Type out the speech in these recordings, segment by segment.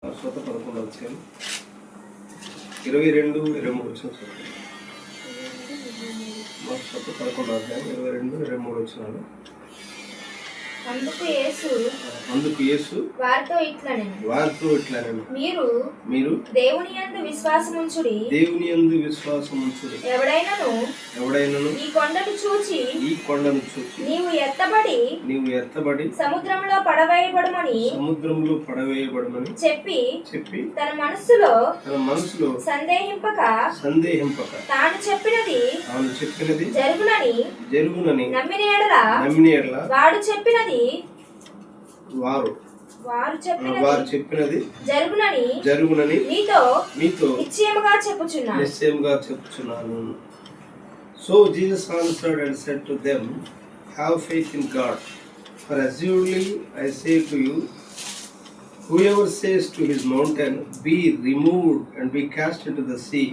శ్రోత 11వ అధ్యాయం 22, 23 వచ్చిన శ్రోత 11వ అధ్యాయం 22, 23 వచ్చినాలు. అందుకు యేసు వారితో ఇట్లనెను, మీరు దేవుని యందు విశ్వాసముంచుడి. ఎవడైనను ఈ కొండను చూచి నీవు ఎత్తబడి సముద్రంలో పడవేయబడుమని చెప్పి తన మనస్సులో సందేహింపక తాను చెప్పినది జరుగునని నమ్మిన యెడల వారు చెప్పినది జరుగునని మీతో నిశ్చయముగా చెప్పుచున్నాను. So Jesus answered and said to them, have faith in God. For assuredly I say to you, whoever says to his mountain, be removed and be cast into the sea,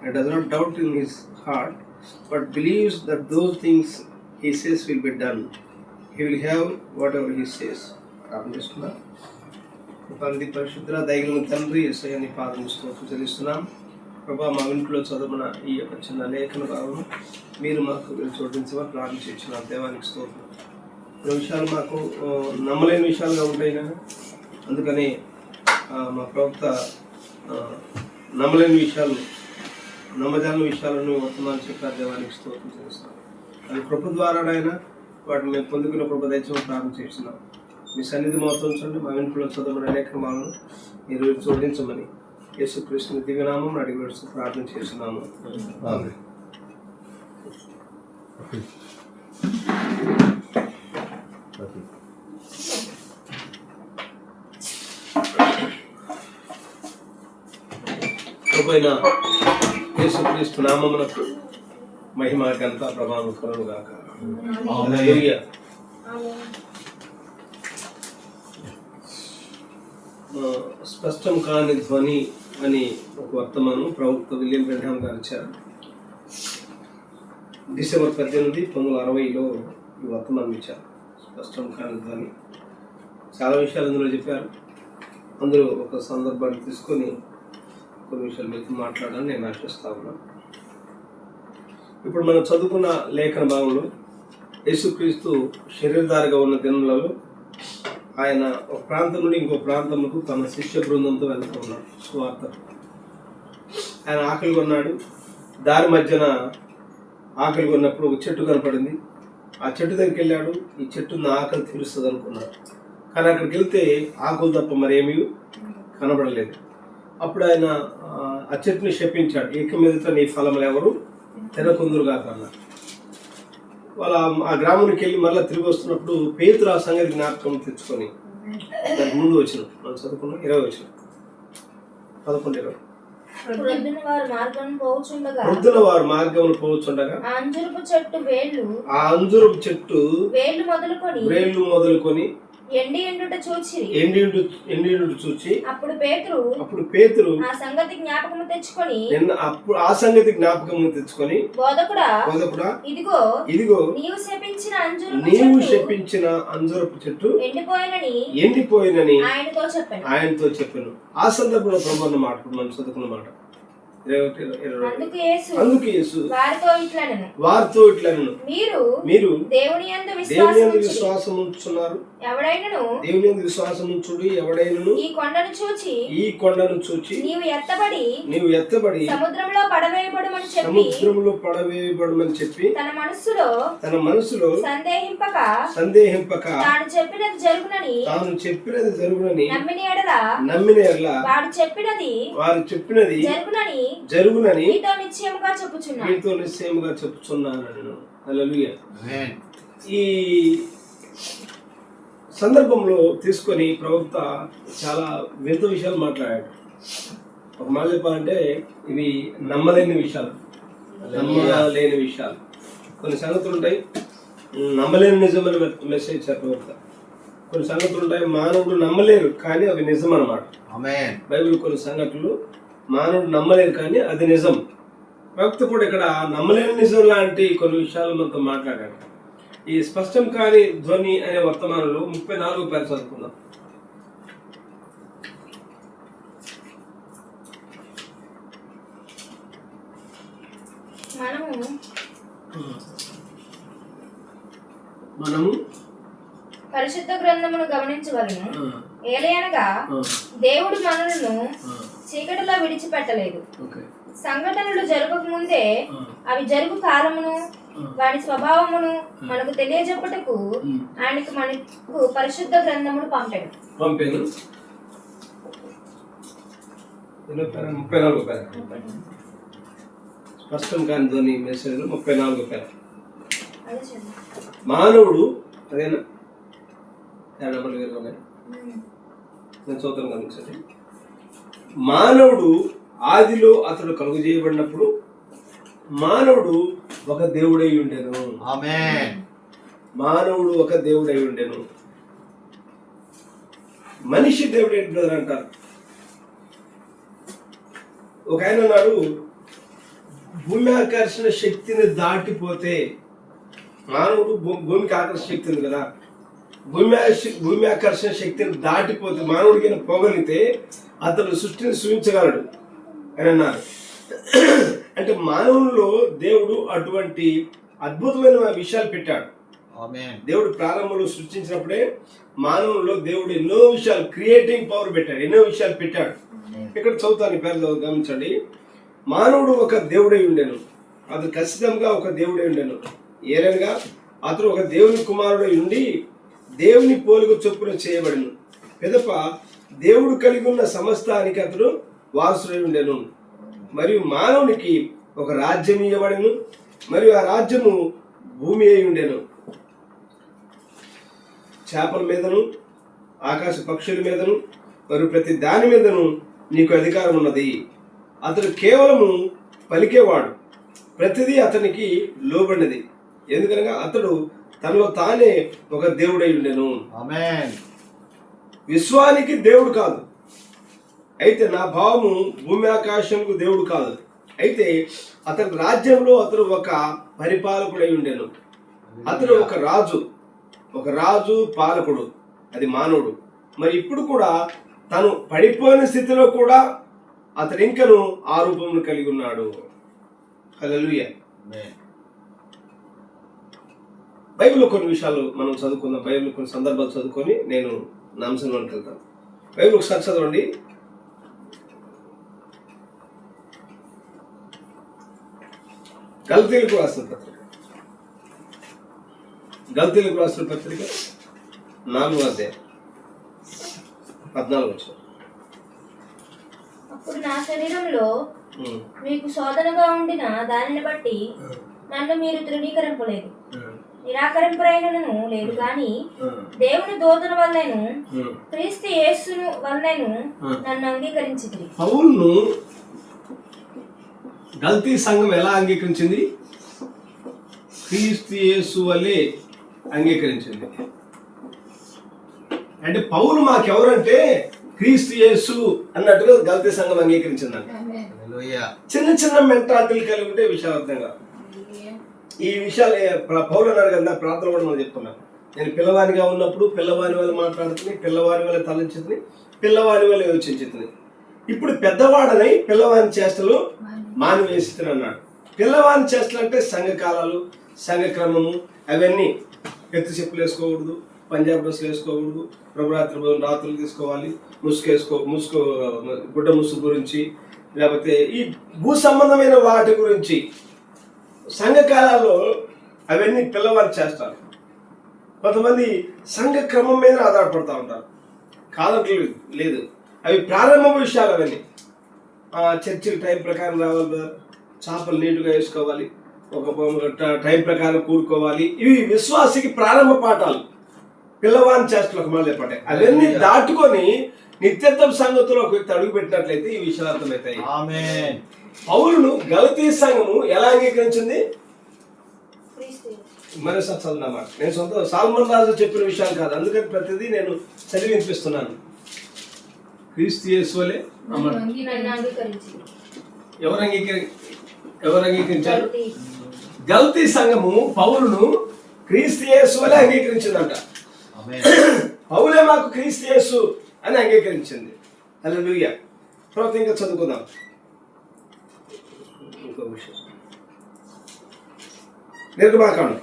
and does not doubt in his heart, but believes that those things he says will be done, he will have whatever he says. ప్రారంభిస్తున్నాం. పరిశుద్ధ దయగలిగిన తండ్రి యేసయ్య నీ పాదములకు స్తోత్రం చెల్లిస్తున్నాం. ప్రభా, మా ఇంట్లో చదువున ఈ యొక్క చిన్న లేఖన భావం మీరు మాకు చూపించమని ప్రారంభించిన దేవానికి స్తోత్రం. కొన్ని విషయాలు మాకు నమ్మలేని విషయాలుగా ఉంటాయి కదా, అందుకని మా ప్రవక్త నమ్మలేని విషయాలు నమ్మజాలని విషయాలను వర్తమానం చెప్పారు. దేవానికి స్తోత్రం చేస్తున్నాం. అది కృప ద్వారానైనా వాటిని మేము పొందుకున్న కృప దయచేసి ప్రారంభిస్తున్నాం. మీ సన్నిధి మాతో ఉంచండి. మా ఇంట్లో చదువున లేఖనాలను మీరు చూడించమని యేసుక్రీస్తుని దివ్యనామం అడిగి వేడుస్తూ ప్రార్థన చేస్తున్నాము. ఆమేన్. ప్రభువైన యేసుక్రీస్తు నామమునకు మహిమ ఘనత ప్రభావం కలుగును గాక. హల్లెలూయా. స్పష్టం కాని ధ్వని అని ఒక వర్తమానం ప్రవక్త విలియం బ్రెన్హామ్ గారు ఇచ్చారు. డిసెంబర్ 18, 1960లో ఈ వర్తమానం ఇచ్చారు. స్పష్టం కాని ధ్వని, చాలా విషయాలు అందులో చెప్పారు. అందులో ఒక సందర్భాన్ని తీసుకొని కొన్ని విషయాలు మీతో మాట్లాడాలని నేను ఆశిస్తా ఉన్నాను. ఇప్పుడు మనం చదువుకున్న లేఖన భాగంలో యేసుక్రీస్తు శరీరధారిగా ఉన్న దినములలో ఆయన ఒక ప్రాంతం నుండి ఇంకో ప్రాంతంలో తన శిష్య బృందంతో వెళ్తూ ఉన్నాడు సువార్త. ఆయన ఆకలి కొన్నాడు. దారి మధ్యన ఆకలి కొన్నప్పుడు ఒక చెట్టు కనపడింది. ఆ చెట్టు దగ్గరికి వెళ్ళాడు. ఈ చెట్టు నా ఆకలి తీరుస్తుంది అనుకున్నాడు. కానీ అక్కడికి వెళ్తే ఆకులు తప్ప మరేమీ కనబడలేదు. అప్పుడు ఆయన ఆ చెట్టుని శపించాడు. ఇక మీదట నీ ఫలములు ఎవరు తినకుందురుగా అన్నాడు. వాళ్ళ ఆ గ్రామానికి వెళ్ళి మళ్ళీ తిరిగి వస్తున్నప్పుడు పేతురు ఆ సంగతి జ్ఞాపకం తెచ్చుకొని దానికి ముందు వచ్చిన మనం చదువుకున్నాం 20 వచ్చిన 11-20. ప్రొద్దున వారు మార్గమును పోవచ్చుండగా ఆ అంజురపు చెట్టు వేళ్ళు మొదలుకొని ఎండి చూచి అప్పుడు పేతురు ఆ సంగతి జ్ఞాపకము తెచ్చుకొని బోధకుడా ఇదిగో నీవు శపించిన అంజూరపు చెట్టు ఎండిపోయినని ఆయనతో చెప్పాను. ఆ సందర్భంలో ప్రభువున్న మాట మనం చదువుకున్న మాట. అందుకు యేసు వారితో ఇట్లనెను, మీరు దేవుని యందు విశ్వాసం ఉంచున్నారు. దేవుని యందు విశ్వాసం ఉంచుడి. ఎవడైనను ఈ కొండను చూచి నీవు ఎత్తబడి సముద్రంలో పడవేయబడమని చెప్పి తన మనస్సులో సందేహింపక తాను చెప్పినది జరుగునని నమ్మిన యెడల వారు చెప్పినది జరుగునని మీతో నిశ్చయముగా చెప్పుచున్నాను. హల్లెలూయా. ఈ సందర్భంలో తీసుకొని ప్రవక్త చాలా వింత విషయాలు మాట్లాడాడు. ఒక మాట చెప్పాలంటే ఇవి నమ్మలేని విషయాలు. కొన్ని సంగతులు ఉంటాయి నమ్మలేని నిజమని మెసేజ్ ఇచ్చారు ప్రవక్త. కొన్ని సంగతులు ఉంటాయి మానవుడు నమ్మలేరు కానీ అవి నిజం అన్నమాట. బైబిల్ కొన్ని సంగతులు మానవుడు నమ్మలేదు కానీ అది నిజం. ప్రవక్త కూడా ఇక్కడ నమ్మలేని నిజం లాంటి కొన్ని విషయాలు మనతో మాట్లాడాడు. ఈ స్పష్టం కాని ధ్వని అనే వర్తమానంలో 34 పేరు చదువుకుందాం. మనము పరిశుద్ధ గ్రంథమును గమనించవలను. ఏలయనగా దేవుడు మనలను చీకటిలో విడిచిపెట్టలేదు. సంఘటనలు జరగక ముందే అవి జరుగు కాలమును వాడి స్వభావమును మనకు తెలియజెప్పుటకు ఆయనకు మనకు పరిశుద్ధ గ్రంథమును పంపాడు. స్పష్టం కాని ధ్వని మెసేజ్ 34 మానవుడు అదేనా నేను చదువుతాను గమనించండి. మానవుడు ఆదిలో అతడు కలుగు చేయబడినప్పుడు మానవుడు ఒక దేవుడై ఉండెను. ఆమేన్. మానవుడు ఒక దేవుడై ఉండెను. మనిషి దేవుడు ఏంటి బ్రదర్ అంటారు. ఒక ఆయన అన్నాడు, భూమి ఆకర్షణ శక్తిని దాటిపోతే మానవుడు భూమికి ఆకర్షణ శక్తి ఉంది కదా, భూమి ఆకర్షణ శక్తిని దాటిపోతే మానవుడికి పోగలిగితే అతను సృష్టిని సృష్టించగలడు అని అన్నారు. అంటే మానవుల్లో దేవుడు అటువంటి అద్భుతమైన విషయాలు పెట్టాడు. దేవుడు ప్రారంభంలో సృష్టించినప్పుడే మానవుల్లో దేవుడు ఎన్నో విషయాలు క్రియేటింగ్ పవర్ పెట్టాడు, ఎన్నో విషయాలు పెట్టాడు. ఇక్కడ చదువుతాను, పేరు గమనించండి. మానవుడు ఒక దేవుడై ఉండెను, అతను ఖచ్చితంగా ఒక దేవుడై ఉండెను. ఏలనగా అతడు ఒక దేవుని కుమారుడై ఉండి దేవుని పోలిక చొప్పున చేయబడిను. పిదప దేవుడు కలిగి ఉన్న సమస్తానికి అతడు వారసుడై ఉండెను. మరియు మానవునికి ఒక రాజ్యం ఇవ్వబడెను, మరియు ఆ రాజ్యము భూమి అయి ఉండెను. చేపల మీదను ఆకాశ పక్షుల మీదను మరియు ప్రతి దాని మీదను నీకు అధికారం ఉన్నది. అతడు కేవలము పలికేవాడు, ప్రతిదీ అతనికి లోబడినది. ఎందుకనగా అతడు తనలో తానే ఒక దేవుడై ఉండెను. ఆమేన్. విశ్వానికి దేవుడు కాదు, అయితే నా భావము భూమి ఆకాశంకు దేవుడు కాదు. అయితే అతని రాజ్యంలో అతడు ఒక పరిపాలకుడై ఉండెను. అతడు ఒక రాజు పాలకుడు, అది మానవుడు. మరి ఇప్పుడు కూడా తను పడిపోయిన స్థితిలో కూడా అతడు ఇంకను ఆ రూపమును కలిగి ఉన్నాడు. హల్లెలూయా. బైబిల్లో కొన్ని విషయాలు మనం చదువుకుందాం. బైబిల్ కొన్ని సందర్భాలు చదువుకొని నేను నా అంశంలోకి వెళ్తాను. బైబిల్ ఒకసారి చదవండి. గల్తీలకు రాసిన పత్రిక 4వ అధ్యాయం 14. అప్పుడు నా శరీరంలో మీకు శోధనగా ఉండిన దానిని బట్టి నన్ను మీరు తృణీకరింపలేదు, నిరాకరింపరైనను లేదు కానీ దేవుని దూతల వల్లను క్రీస్తు యేసును వల్లను నన్ను అంగీకరించింది. పౌలును గల్తీ సంఘం ఎలా అంగీకరించింది? క్రీస్తు యేసు వల్లే అంగీకరించింది. అంటే పౌలు మాకెవరంటే క్రీస్తు యేసు అన్నట్టుగా గల్తీ సంఘం అంగీకరించిందంట. చిన్న చిన్న మెంటాలిటీలు కలిగి ఉంటే విషయాలు అర్థం కాదు. ఈ విషయాలు పౌలు అన్నాడు కదా, ప్రార్థన కూడా మనం చెప్తున్నాను. నేను పిల్లవానిగా ఉన్నప్పుడు పిల్లవాని వల్ల మాట్లాడుతుంది, పిల్లవాని వల్ల తలంచుతుంది, పిల్లవాని వల్ల యోచించుతుంది. ఇప్పుడు పెద్దవాడనై పిల్లవాని చేష్టలు మానివేస్తుంది అన్నాడు. పిల్లవాని చేష్టలు అంటే సంఘకాలాలు, సంఘ క్రమము, అవన్నీ ఎత్తు చెప్పులు వేసుకోకూడదు, పంజాబ్ డ్రెస్సులు వేసుకోకూడదు, రాత్రులు తీసుకోవాలి, గుడ్డ ముసుగు గురించి, లేకపోతే ఈ భూ సంబంధమైన వాటి గురించి సంఘకాలాల్లో అవన్నీ పిల్లవాళ్ళు చేస్తారు. కొంతమంది సంఘ క్రమం మీద ఆధారపడుతూ ఉంటారు, కాదంటలేదు లేదు, అవి ప్రారంభ విషయాలు. అవన్నీ చర్చికి టైం ప్రకారం రావాలి, చేపలు నీటుగా వేసుకోవాలి, ఒక టైం ప్రకారం కూరుకోవాలి. ఇవి విశ్వాసికి ప్రారంభ పాఠాలు, పిల్లవాని చేష్టలు ఒక మాట చెప్పండి. అవన్నీ దాటుకొని నిత్యత్వం సంగతిలో ఒక వ్యక్తి అడుగు పెట్టినట్లయితే ఈ విషయాలు అర్థమవుతాయి. ఆమేన్. పౌలును గలతీ సంఘము ఎలా అంగీకరించింది? మరోసారి చదువున్నమాట. నేను సొంత సాల్మన్ రాజు చెప్పిన విషయాలు కాదు, అందుకని ప్రతిదీ నేను చదివి వినిపిస్తున్నాను. క్రీస్తు యేసు వలె ఎవరు అంగీకరించారు? గలతీ సంఘము పౌలును క్రీస్తు యేసు వలె అంగీకరించిందంట. పౌలే మాకు క్రీస్తు యేసు అని అంగీకరించింది. హల్లెలూయా. తర్వాత ఇంకా చదువుకుందాం ఇంకో విషయం. నిర్గమాకాండం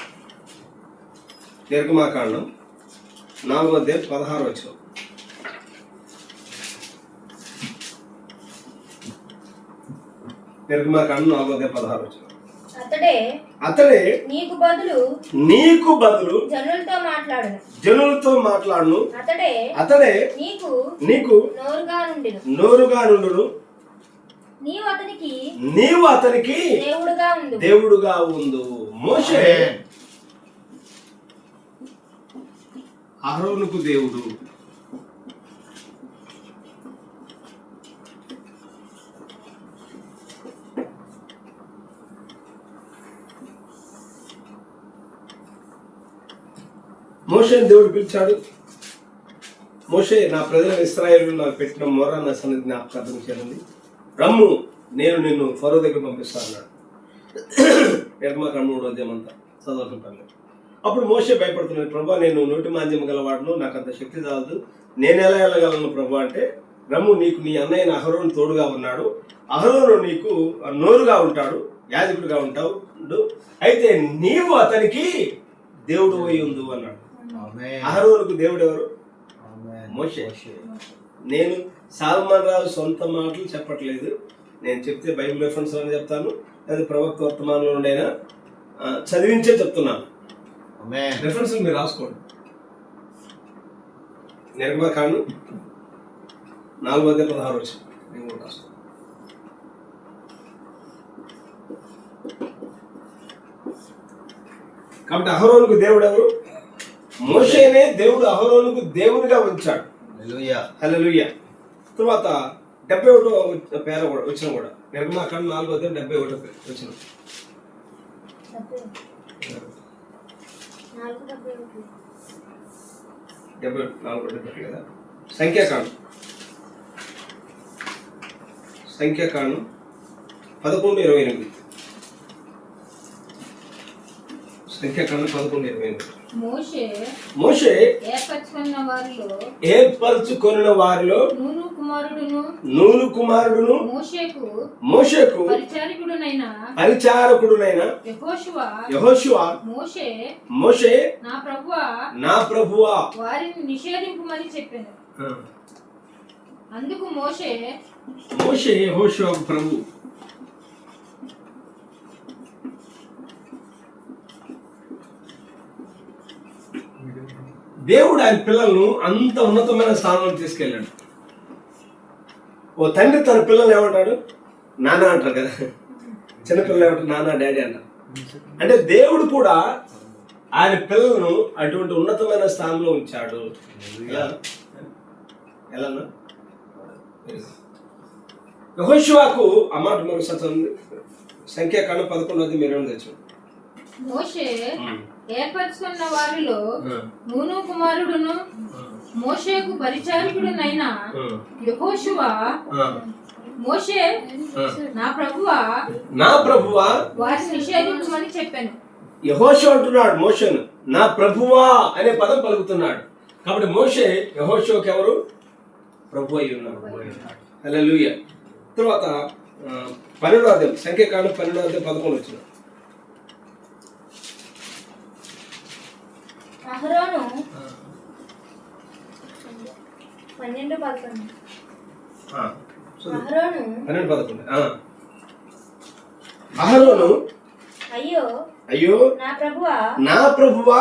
4:16. నిర్గమాకాండం 4:16. అతడే నీకు బదులు జనులతో మాట్లాడును. అతడే నీకు నోరుగా నుండును. నీవు అతనికి దేవుడుగా ఉండు. మోషే అహరోనుకు దేవుడు. మోషేని దేవుడు పిలిచాడు. మోషే, నా ప్రజల ఇశ్రాయేలు నాకు పెట్టిన మొర నా సన్నిధి జ్ఞాపకం చేయండి. రమ్ము, నేను నిన్ను ఫరో దగ్గర పంపిస్తా అన్నాడు. నిర్గమాకాండం 3వ అధ్యాయం అంతా చదవకుంటాను. అప్పుడు మోషే భయపడుతున్నాడు. ప్రభా, నేను నోటి మాంద్యం గలవాడును, నాకు అంత శక్తి చాలదు, నేను ఎలా వెళ్ళగలను ప్రభా అంటే, రమ్ము, నీకు నీ అన్నయ్య అహరోను తోడుగా ఉన్నాడు, అహరోను నీకు నోరుగా ఉంటాడు, యాజకుడిగా ఉంటావు, అయితే నీవు అతనికి దేవుడు అయి ఉండు అన్నాడు. అహరోనుకు దేవుడు ఎవరు? మోషే. నేను సాల్మన్ రావు సొంత మాటలు చెప్పట్లేదు, నేను చెప్తే బైబిల్ రెఫరెన్స్ అని చెప్తాను, అది ప్రవక్త వర్తమానంలో ఉండైనా చదివించే చెప్తున్నాను. రెఫరెన్స్ మీరు రాసుకోండి. నిర్గమాకాండం 4:16 నేను కూడా రాసుకోండి. కాబట్టి అహరోనుకు దేవుడు ఎవరు? మోషేనే దేవుడు అహరోనుకు దేవునిగా ఉంచాడు. హల్లెలూయా. తర్వాత 71వ పేర వచ్చిన కూడా నిర్గమాకాండం 4:71 వచ్చిన. కదా. సంఖ్యాకాండం 11:28. సంఖ్యాకాండం 11:28. మోషే ఏర్పరచుకొనిన వారిలో నూను కుమారుడును మోషేకు పరిచారకుడునైన యెహోషువ మోషే నా ప్రభువా వారిని నిషేధింపుమని చెప్పాను. అందుకు మోషే యెహోషువ ప్రభు. దేవుడు ఆయన పిల్లలను అంత ఉన్నతమైన స్థానంలో తీసుకెళ్ళాడు. ఓ తండ్రి తన పిల్లలు ఏమంటాడు? నాన్న అంటారు కదా. చిన్నపిల్లలు ఏమంటారు? నాన్న, డాడీ అంటారు. అంటే దేవుడు కూడా ఆయన పిల్లలను అటువంటి ఉన్నతమైన స్థానంలో ఉంచాడు. ఎలా యెహోషువకు ఆ మాట మరోసారి చదువు. సంఖ్యాకాండం 11:28 తెచ్చు. మోషే ఏర్పరచుకున్న వారిలో నూను కుమారుడును మోషేకు పరిచారకుడునైన యెహోషువ మోషే నా ప్రభువా వారిని నిషేధించమని చెప్పాను. యెహోషువ అంటున్నాడు మోషేను నా ప్రభువా అనే పదం పలుకుతున్నాడు. కాబట్టి మోషే యెహోషువకు ఎవరు? ప్రభు అయి ఉన్నాడు. హల్లెలూయా. తర్వాత 12వ అధ్యాయం సంఖ్యాకాండం 12:11 వచ్చిన. అహరోను 12:11. అహరోను అయ్యో నా ప్రభువా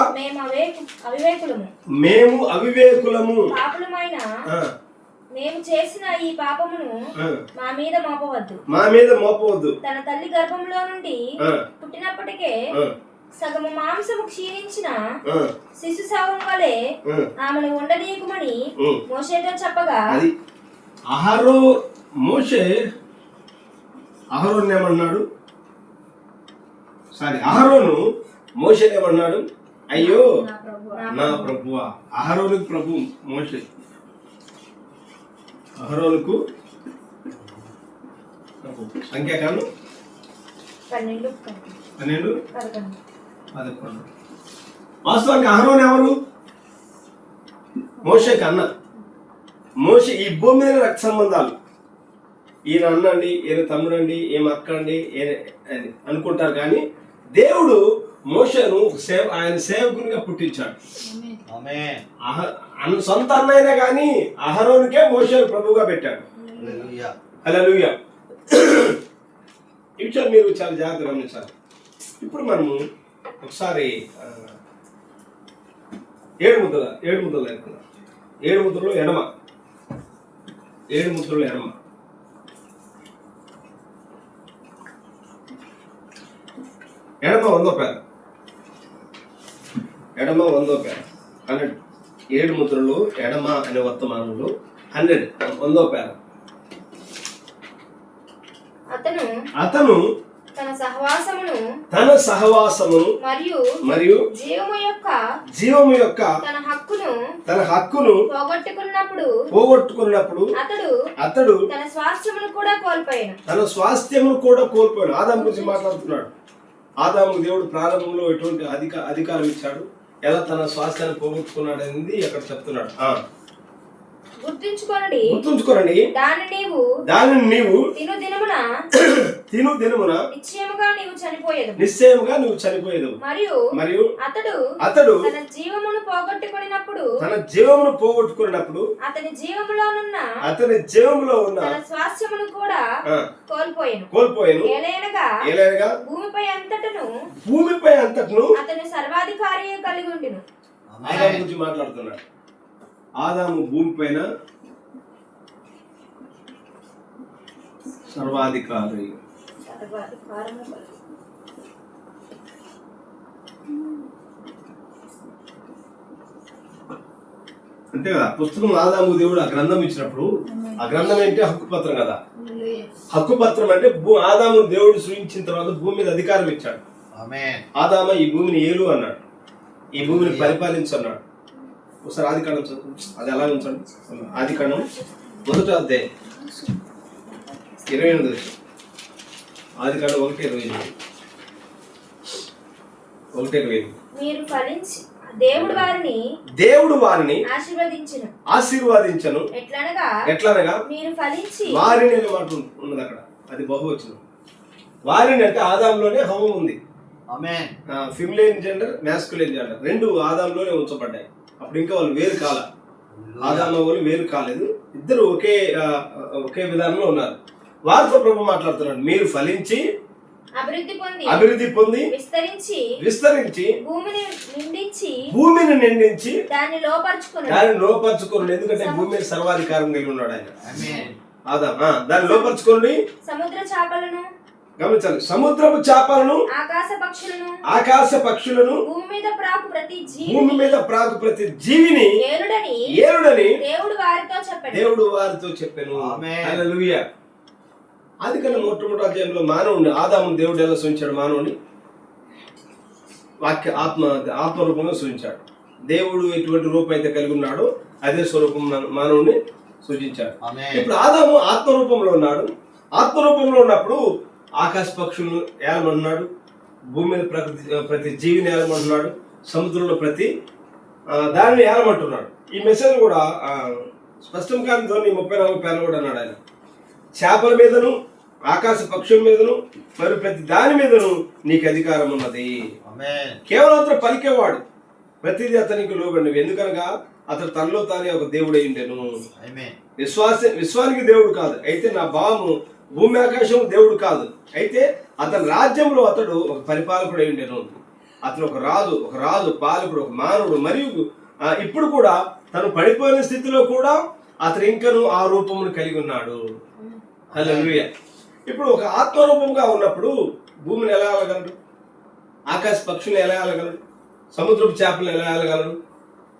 మేము అవివేకులము పాపులమైన మేము చేసిన ఈ పాపమును మా మీద మోపవద్దు. తన తల్లి గర్భంలో నుండి పుట్టినప్పటికే సగము మాంసము క్షీణించిన శిశు శవం వలె ఆమెను ఉండనీయకుమని మోషేతో చెప్పగా అహరోను మోషేనేమన్నాడు? అయ్యో నా ప్రభువా. అహరోనుకు ప్రభు మోషే. అహరోనుకు సంఖ్యాకాండం 12:11. వాస్తవానికి అహరోను ఎవరు? మోషేకి అన్న. మోషే ఈ భూమి మీద రక్త సంబంధాలు, ఈయన అన్న అండి, ఈయన తమ్ముడు అండి, ఏం అక్క అండి అని అనుకుంటారు, కానీ దేవుడు మోషేను ఆయన సేవకునిగా పుట్టించాడు. సొంత అన్నైనా కానీ అహరోనుకే మోషేను ప్రభువుగా పెట్టాడు. హల్లెలూయా. ఈ విషయాలు మీరు చాలా జాగ్రత్తగా గమనించాలి. ఇప్పుడు మనము ఒకసారి 7 ముద్రలు 7 ముద్రలు ఎడమ 7 ముద్రలు ఎడమ 100వ పేర 100 7 ముద్రలు ఎడమ అనే వర్తమానంలో 100 100వ పేర. అతను తన సహవాసమును మరియు జీవము యొక్క తన హక్కును పోగొట్టుకున్నప్పుడు అతడు తన స్వాస్థ్యమును కూడా కోల్పోయాడు. ఆదాము గురించి మాట్లాడుతున్నాడు. ఆదాము దేవుడు ప్రారంభంలో ఎటువంటి అధికారం ఇచ్చాడు, ఎలా తన స్వాస్థ్యాన్ని పోగొట్టుకున్నాడు అనేది అక్కడ చెప్తున్నాడు. గుర్తుంచుకోనండి, దానిని నీవు తిను దినమున నిశ్చయముగా నీవు చనిపోయేదు. మరియు అతడు తన జీవమును పోగొట్టుకున్నప్పుడు అతని జీవములో ఉన్న తన స్వాస్థ్యమును కూడా కోల్పోయాను. ఏలైనగా భూమిపై అంతటను అతను సర్వాధికారి కలిగి ఉండును. ఆదాము గురించి మాట్లాడుతున్నాడు. ఆదాము భూమి పైన సర్వాధికారి. అంతే కదా. పుస్తకం ఆదాము దేవుడు ఆ గ్రంథం ఇచ్చినప్పుడు, ఆ గ్రంథం ఏంటి? హక్కుపత్రం కదా. హక్కుపత్రం అంటే ఆదాము దేవుడు సృష్టించిన తర్వాత భూమి మీద అధికారం ఇచ్చాడు. ఆదామ ఈ భూమిని ఏలు అన్నాడు, ఈ భూమిని పరిపాలించన్నాడు. ఒకసారి ఆదికాండం చదువు, అది ఎలా ఉంచండి. ఆదికాండం 1వ అధ్యాయం 28. ఆదికాండం 1:28. దేవుడు వారిని ఆశీర్వదించను. ఎట్లనగా వారిని అనే మాట ఉన్నది అక్కడ, అది బహువచనం. వారిని అంటే ఆదాంలోనే హవం ఉంది. ఫిమిలియన్ జెండర్, మ్యాస్కులిన్ జెండర్ రెండు ఆదాంలోనే ఉంచబడ్డాయి. అప్పుడు ఇంకా వాళ్ళు వేరు కాల, ఆదాము వాళ్ళు వేరు కాలేదు, ఇద్దరు ఒకే విధానంలో ఉన్నారు. వారితో ప్రభు మాట్లాడుతున్నాడు. మీరు ఫలించి అభివృద్ధి పొంది విస్తరించి భూమిని నిండించి దాన్ని లోపరుచుకోండి. ఎందుకంటే భూమి మీద సర్వాధికారం కలిగి ఉన్నాడు ఆయన. ఆదాం దాన్ని లోపరుచుకోండి. సముద్ర చేపలను గమనించాలి. సముద్రపు చేపలను, ఆకాశ పక్షులను, భూమి మీద ప్రాకు ప్రతి జీవిని ఏలుడని దేవుడు వారితో చెప్పాను. హల్లెలూయా. ఆదికాండం 1వ అధ్యాయంలో మానవుని, ఆదాము దేవుడు ఎలా సృష్టించాడు? మానవుని ఆత్మ రూపంగా సృష్టించాడు. దేవుడు ఎటువంటి రూపం అయితే కలిగి ఉన్నాడో అదే స్వరూపం మానవుని సృజించాడు. ఇప్పుడు ఆదాము ఆత్మరూపంలో ఉన్నాడు. ఆత్మరూపంలో ఉన్నప్పుడు ఆకాశ పక్షులను ఏలమంటున్నాడు, భూమి మీద ప్రతి జీవిని ఏలమంటున్నాడు, సముద్రంలో ప్రతి దానిని ఏలమంటున్నాడు. ఈ మెసేజ్ కూడా స్పష్టం కాని ధోని 34 పేర్లు కూడా అన్నాడు ఆయన. చేపల మీదను, ఆకాశ పక్షుల మీదను, మరి ప్రతి దాని మీదను నీకు అధికారం ఉన్నది. కేవలం అతను పలికేవాడు, ప్రతిదీ అతనికి లోబడినవి. ఎందుకనగా అతను తనలో తానే ఒక దేవుడు అయిండెను. విశ్వానికి దేవుడు కాదు, అయితే నా భావము భూమి ఆకాశం దేవుడు కాదు, అయితే అతని రాజ్యంలో అతడు ఒక పరిపాలకుడు అయిండెను. అతను ఒక రాజు పాలకుడు, ఒక మానవుడు. మరియు ఇప్పుడు కూడా తను పడిపోయిన స్థితిలో కూడా అతను ఇంకను ఆ రూపమును కలిగి ఉన్నాడు. హల్లెలూయా. ఇప్పుడు ఒక ఆత్మరూపంగా ఉన్నప్పుడు భూమిని ఎలా వెళ్ళగలడు? ఆకాశ పక్షులను ఎలా వెళ్ళగలడు? సముద్రపు చేపలను ఎలా వెళ్ళగలడు?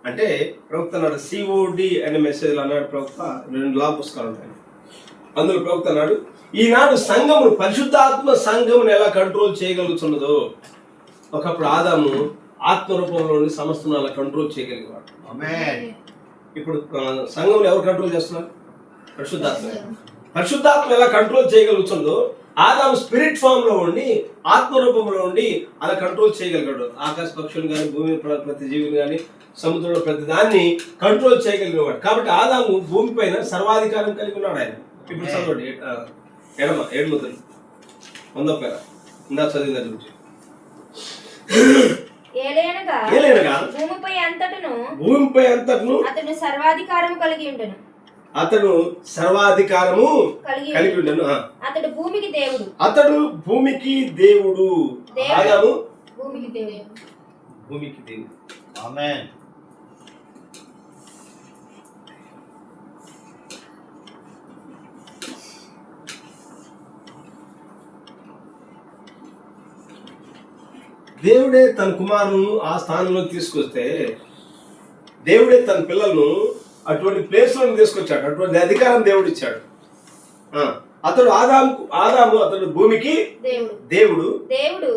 అంటే ప్రవక్త అన్నాడు, COD అనే మెసేజ్ అన్నాడు ప్రవక్త. 2 లా పుస్తకాలు ఉంటాయి, అందులో ప్రవక్త అన్నాడు, ఈనాడు సంఘమును, పరిశుద్ధాత్మ సంఘమును ఎలా కంట్రోల్ చేయగలుగుతున్నదో ఒకప్పుడు ఆదాము ఆత్మరూపంలోని సమస్తను అలా కంట్రోల్ చేయగలిగేవాడు. ఇప్పుడు సంఘమును ఎవరు కంట్రోల్ చేస్తున్నారు? పరిశుద్ధాత్మ ఎలా కంట్రోల్ చేయగలుగుతుందో ఆదాము స్పిరిట్ ఫామ్ లో ఉండి, ఆత్మరూపంలో ఉండి అలా కంట్రోల్ చేయగలిగాడు. ఆకాశ పక్షులు కానీ, భూమి ప్రతి జీవిని కానీ, సముద్రంలో ప్రతి దాన్ని కంట్రోల్ చేయగలిగినవాడు. కాబట్టి ఆదాము భూమి పైన సర్వాధికారం కలిగి ఉన్నాడు ఆయన. ఇప్పుడు చదవండి, ఎడమ 7 ముద్రలు 100 పేర ఇందా చదివిన గురించి. ఏలయనగా ఏలయనగా భూమిపై అంతటను భూమిపై అంతటను అతడు సర్వాధికారము కలిగి ఉండెను. అతడు సర్వాధికారము కలిగి ఉండెను. అతడు భూమికి దేవుడు. అతడు భూమికి దేవుడు. ఆదాము భూమికి దేవుడు. భూమికి దేవుడు. ఆమేన్. దేవుడే తన కుమారులను ఆ స్థానంలో తీసుకొస్తే దేవుడే తన పిల్లలను అటువంటి ప్లేస్ లో తీసుకొచ్చాడు. అటువంటి అధికారం దేవుడు ఇచ్చాడు. అతడు ఆదాము అతడు భూమికి దేవుడు. దేవుడు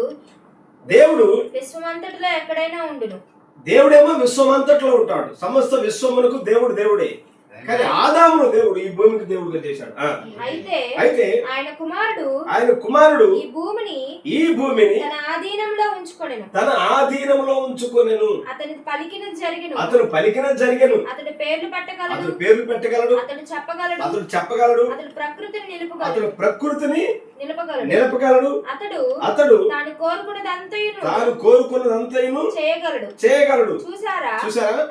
దేవుడు విశ్వమంతటిలో ఎక్కడైనా ఉండును. దేవుడేమో విశ్వమంతట్లో ఉంటాడు. సమస్త విశ్వమునకు దేవుడు దేవుడే. కానీ ఆదామును దేవుడు ఈ భూమికి దేవుడుగా చేశాడు. అయితే ఆయన కుమారుడు ఈ భూమిని తన ఆధీనంలో ఉంచుకొనెను. అతను పలికినది జరిగెను. అతడు పేర్లు పెట్టగలడు. అతడు చెప్పగలడు. అతడు ప్రకృతిని నిలపగలడు. అతడు తాను కోరుకున్నదంతయును చేయగలడు. చూసారా?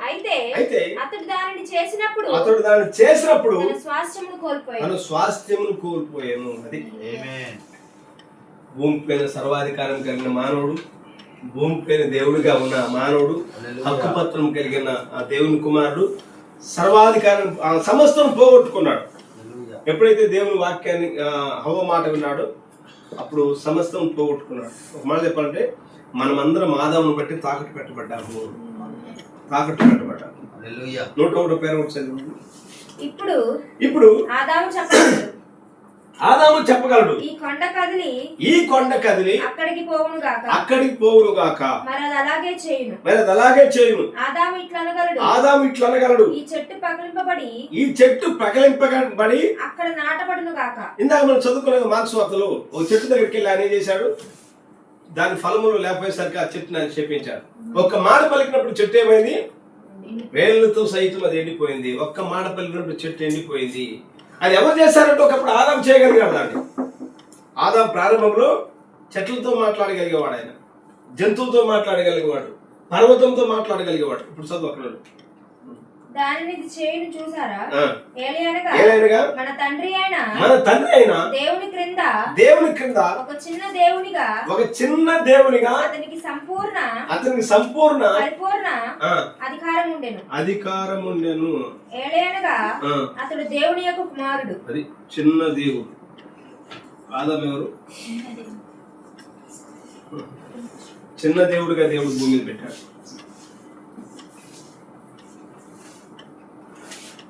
అయితే అతడు దానిని చేసినప్పుడు తన స్వాస్థ్యమును కోల్పోయాను. అది భూమి పైన సర్వాధికారం కలిగిన మానవుడు, భూమి పైన దేవుడిగా ఉన్న మానవుడు, హక్కుపత్రం కలిగిన ఆ దేవుని కుమారుడు సర్వాధికారం సమస్తం పోగొట్టుకున్నాడు. ఎప్పుడైతే దేవుని వాక్యాన్ని హవ్వ మాట విన్నాడో అప్పుడు సమస్తం పోగొట్టుకున్నాడు. ఒక మాట చెప్పాలంటే మనమందరం ఆదామును బట్టి తాకట్టు పెట్టబడ్డాము. 101 పేరు వచ్చింది. ఇప్పుడు ఆదాము చెప్పగలడు. ఈ కొండ కదిలి అక్కడికి పోవును గాక. మరి అది అలాగే చేయును. ఆదాము ఇట్లా అనగలడు. ఈ చెట్టు పగిలింపబడి అక్కడ నాటబడును గాక. ఇందాక మనం చదువుకునే మార్క్స్ వార్తలో ఒక చెట్టు దగ్గరికి వెళ్ళి ఆయన ఏం చేశాడు? దాని ఫలములు లేకపోయేసరికి ఆ చెట్టుని ఆయన చెప్పించాడు. ఒక్క మాట పలికినప్పుడు చెట్టు ఏమైంది? వేళ్లతో సైతం అది ఎండిపోయింది. ఒక్క మాట పలికినప్పుడు చెట్టు ఎండిపోయింది. అది ఎవరు చేశారంటే ఒకప్పుడు ఆదాం చేయగలిగాడు. దాన్ని ఆదాం ప్రారంభంలో చెట్లతో మాట్లాడగలిగేవాడు, ఆయన జంతువుతో మాట్లాడగలిగేవాడు, పర్వతంతో మాట్లాడగలిగేవాడు. ఇప్పుడు చదువు అక్కడ దానిని చేయును చూసారా? ఏలయనగా మన తండ్రి అయిన దేవుని క్రింద ఒక చిన్న దేవునిగా అతనికి సంపూర్ణ పరిపూర్ణ అధికారం ఉండెను. ఏలయనగా అతడు దేవుని యొక్క కుమారుడు. అది చిన్న దేవుడు. ఆదాము ఎవరు? చిన్న దేవుడుగా దేవుడు భూమి మీద పెట్టాడు.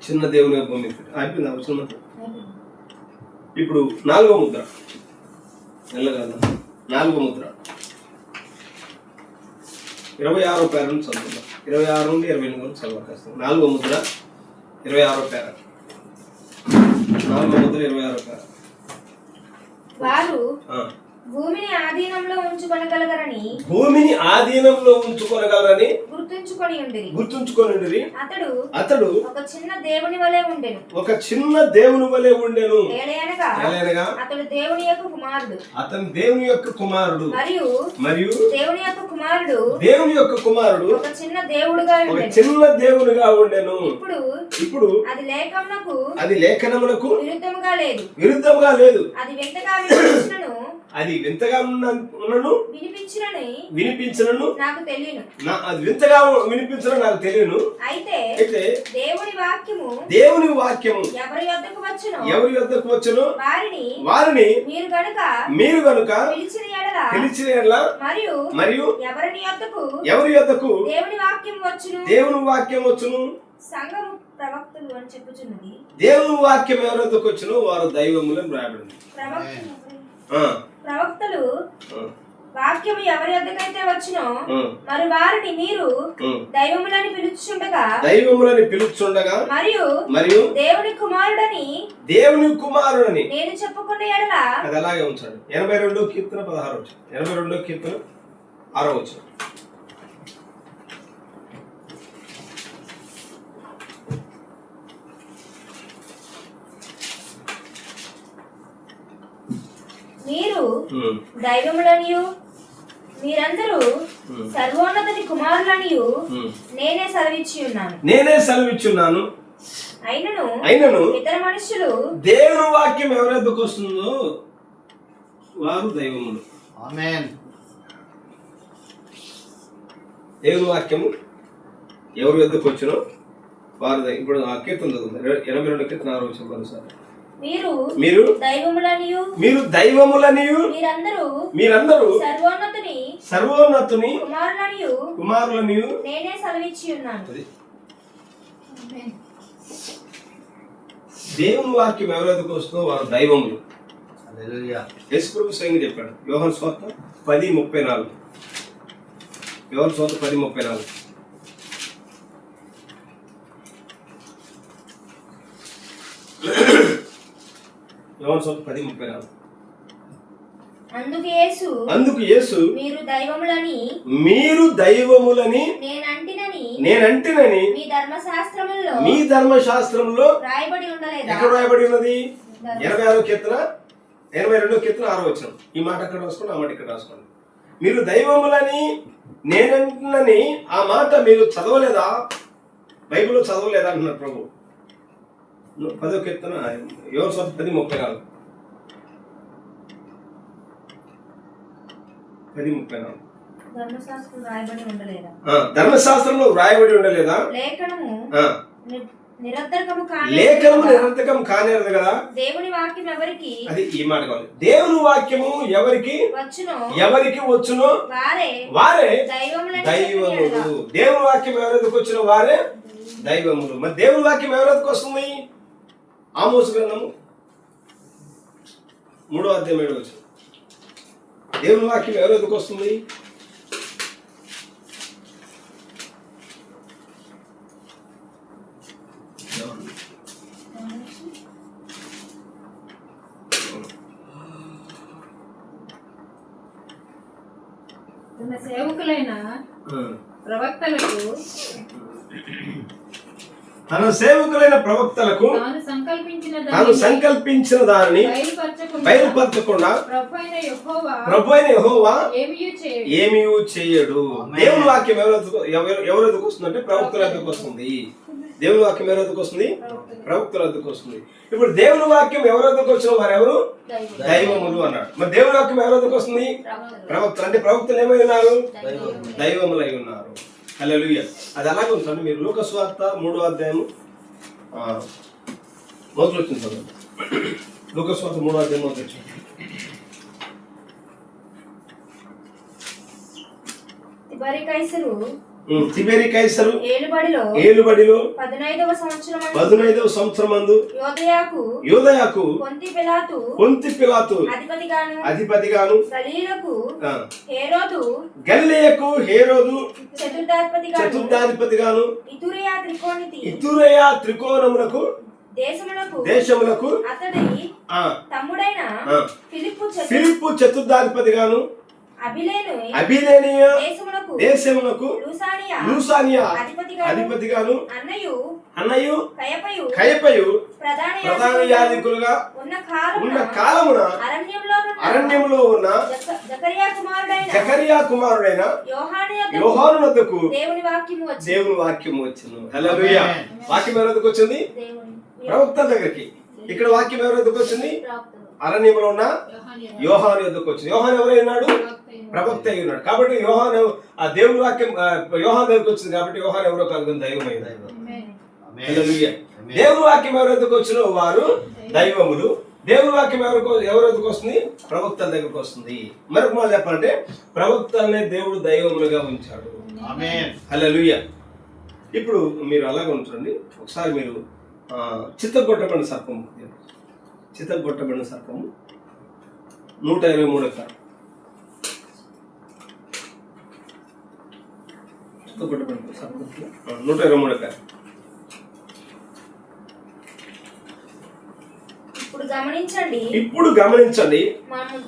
చిన్న దేవుని భూమి మీద పెట్టాడు. అయిపోయింది అవసరం. ఇప్పుడు 4వ ముద్ర. 4వ ముద్ర 26వ పేర నుంచి చదువుకుందాం. 26 నుండి 28 వరకు చదవకేస్తాం. 4వ ముద్ర 26వ పేర. 4వ ముద్ర 26వ పేర. వారు భూమిని ఆధీనంలో ఉంచుకొనగలరని గుర్తుంచుకొని అతడు ఒక చిన్న దేవుని వలె ఉండెను. ఏలయనగా అతడు దేవుని యొక్క కుమారుడు. మరియు దేవుని యొక్క కుమారుడు ఒక చిన్న దేవుడుగా ఉండెను. ఇప్పుడు అది లేఖనమునకు విరుద్ధముగా లేదు. అది వింతగా ఉన్నను వినిపించను. అది వింతగా వినిపించను నాకు తెలియను. అయితే దేవుని వాక్యము ఎవరి యొద్దకు వచ్చును వారిని మీరు గనుక పిలిచిన ఎడల మరియు ఎవరి యొద్దకు దేవుని వాక్యం వచ్చును. సంఘము ప్రవక్తలు అని చెప్పుచున్నది. దేవుని వాక్యం ఎవరి యొద్దకు వచ్చును వారు దైవములని రాయబడింది. ప్రవక్తలు వాక్యము ఎవరి వద్దకైతే వచ్చునో మరి వారిని మీరు దైవములని పిలుచుచుండగా మరియు దేవుని కుమారుడని నేను చెప్పుకున్న ఎడల అది అలాగే ఉంచాడు. 82వ కీర్తన 16వ వచనం. 82వ కీర్తన 6వ వచనం. మీరు దైవములనియు మీరందరూ సర్వోన్నతుని కుమారులనియు నేనే సెలవిచ్చున్నాను. అయినను ఇతర మనుషులు దేవుని వాక్యం ఎవరెద్దకు వస్తుందో వారు దైవములు. ఆమేన్. దేవుని వాక్యము ఎవరి వద్దకు వచ్చినో వారు ఇప్పుడు ఆ కీర్తన చదువుతుంది 82 కీర్తన 6 వచనం మరోసారి. మీరు దైవములనియు మీరందరూ సర్వోన్నతుని కుమారులనియు నేనే సెలవిచ్చున్నాను. దేవుని వాక్యం ఎవరెదుకు వస్తుందో వారు దైవములు. హల్లెలూయా. యేసు ప్రభు స్వయంగా చెప్పాడు యోహాను సువార్త 10:34. యోహాను సువార్త 10:34. యోహాను సువార్త 10:34. అందుకు యేసు మీరు దైవములని నేనంటినని మీ ధర్మశాస్త్రములో ఎక్కడ రాయబడి ఉన్నది? 86 కీర్తన 82 కీర్తన 6 వచనం. ఈ మాట అక్కడ రాసుకోండి, ఆ మాట ఇక్కడ రాసుకోండి. మీరు దైవములని నేనంటినని ఆ మాట మీరు చదవలేదా? బైబిల్లో చదవలేదా అంటున్నారు ప్రభు. 10వ కీర్తన యోహాను సువార్త 10:34. 10:34. ధర్మశాస్త్రంలో వ్రాయబడి ఉండలేదా? లేఖనము నిరర్థకం కానేరదు కదా. దేవుని వాక్యం ఎవరికి, అది ఈ మాట కావాలి. దేవుని వాక్యము ఎవరికి వచ్చునో వారే దైవములు. దేవుని వాక్యం ఎవరికి వచ్చిన వారే దైవములు. మరి దేవుని వాక్యం ఎవరికి వస్తుంది? ఆమోసు గ్రంథము 3వ అధ్యాయం 7వ వచనం. దేవుని వాక్యం ఎవరికి వస్తుంది? తన సేవకులైన ప్రవక్తలకు తాను సంకల్పించిన దానిని బయలుపరచకుండా ప్రభువైన యెహోవా ఏమీ చేయడు. దేవుని వాక్యం ఎవరెదుకు వస్తుందంటే ప్రవక్తల వద్దకు వస్తుంది. దేవుని వాక్యం ఎవరెదుకు వస్తుంది? ప్రవక్తల వద్దకు వస్తుంది. ఇప్పుడు దేవుని వాక్యం ఎవరెదుకు వచ్చిన వారు ఎవరు? దైవములు అన్నాడు. మరి దేవుని వాక్యం ఎవరెదుకు వస్తుంది? ప్రవక్తలు. అంటే ప్రవక్తలు ఏమై ఉన్నారు? దైవములు అయి ఉన్నారు. హల్లెలూయా. అది అలాగే ఉంటుంది. మీరు లూకా సువార్త 3వ అధ్యాయం మొదలు వచ్చింది చదవండి. లూకా సువార్త 3వ అధ్యాయం మొదలు వచ్చింది. తిబెరి కైసరు ఏలుబడిలో 15వ సంవత్సరమందు యోదయాకు పొంతి పిలాతు అధిపతిగాను గలిలయకు హేరోదు చతుర్థాధిపతిగాను ఇతురయ త్రికోణములకు దేశములకు తమ్ముడైన ఫిలిప్పు చతుర్థాధిపతిగాను అబిలేనియ దేశమునకు లూసానియా అధిపతిగాను అన్నయు కయపయు ప్రధాన యాజకులుగా ఉన్న కాలమున అరణ్యములో ఉన్న జకరియా కుమారుడైన యోహాను వద్దకు దేవుని వాక్యము వచ్చును. హల్లెలూయా. వాక్యం ఎవరి వద్దకు వచ్చింది? ప్రవక్త దగ్గరికి. ఇక్కడ వాక్యం ఎవరి వద్దకు వచ్చింది? అరణ్యంలో ఉన్న యోహాను వద్దకు వచ్చింది. యోహాను ఎవరై ఉన్నాడు? ప్రవక్త అయి ఉన్నాడు. కాబట్టి యోహాను ఆ దేవుని వాక్యం యోహాను దగ్గరకు వచ్చింది. కాబట్టి యోహాను ఎవరో కాదు, దైవమైన. దేవుని వాక్యం ఎవరెదుకు వచ్చినో వారు దైవములు. దేవుని వాక్యం ఎవరెదుకు వస్తుంది? ప్రవక్తల దగ్గరకు వస్తుంది. మరొక మాట చెప్పాలంటే ప్రవక్తలనే దేవుడు దైవములుగా ఉంచాడు. హల్లెలూయా. ఇప్పుడు మీరు అలాగే ఉంచండి. ఒకసారి మీరు చిత్తగొట్టబడిన సర్పము 123 కాదు. చిత్తగొట్టబడిన సర్పము 123 కాదు. ఇప్పుడు గమనించండి. మనము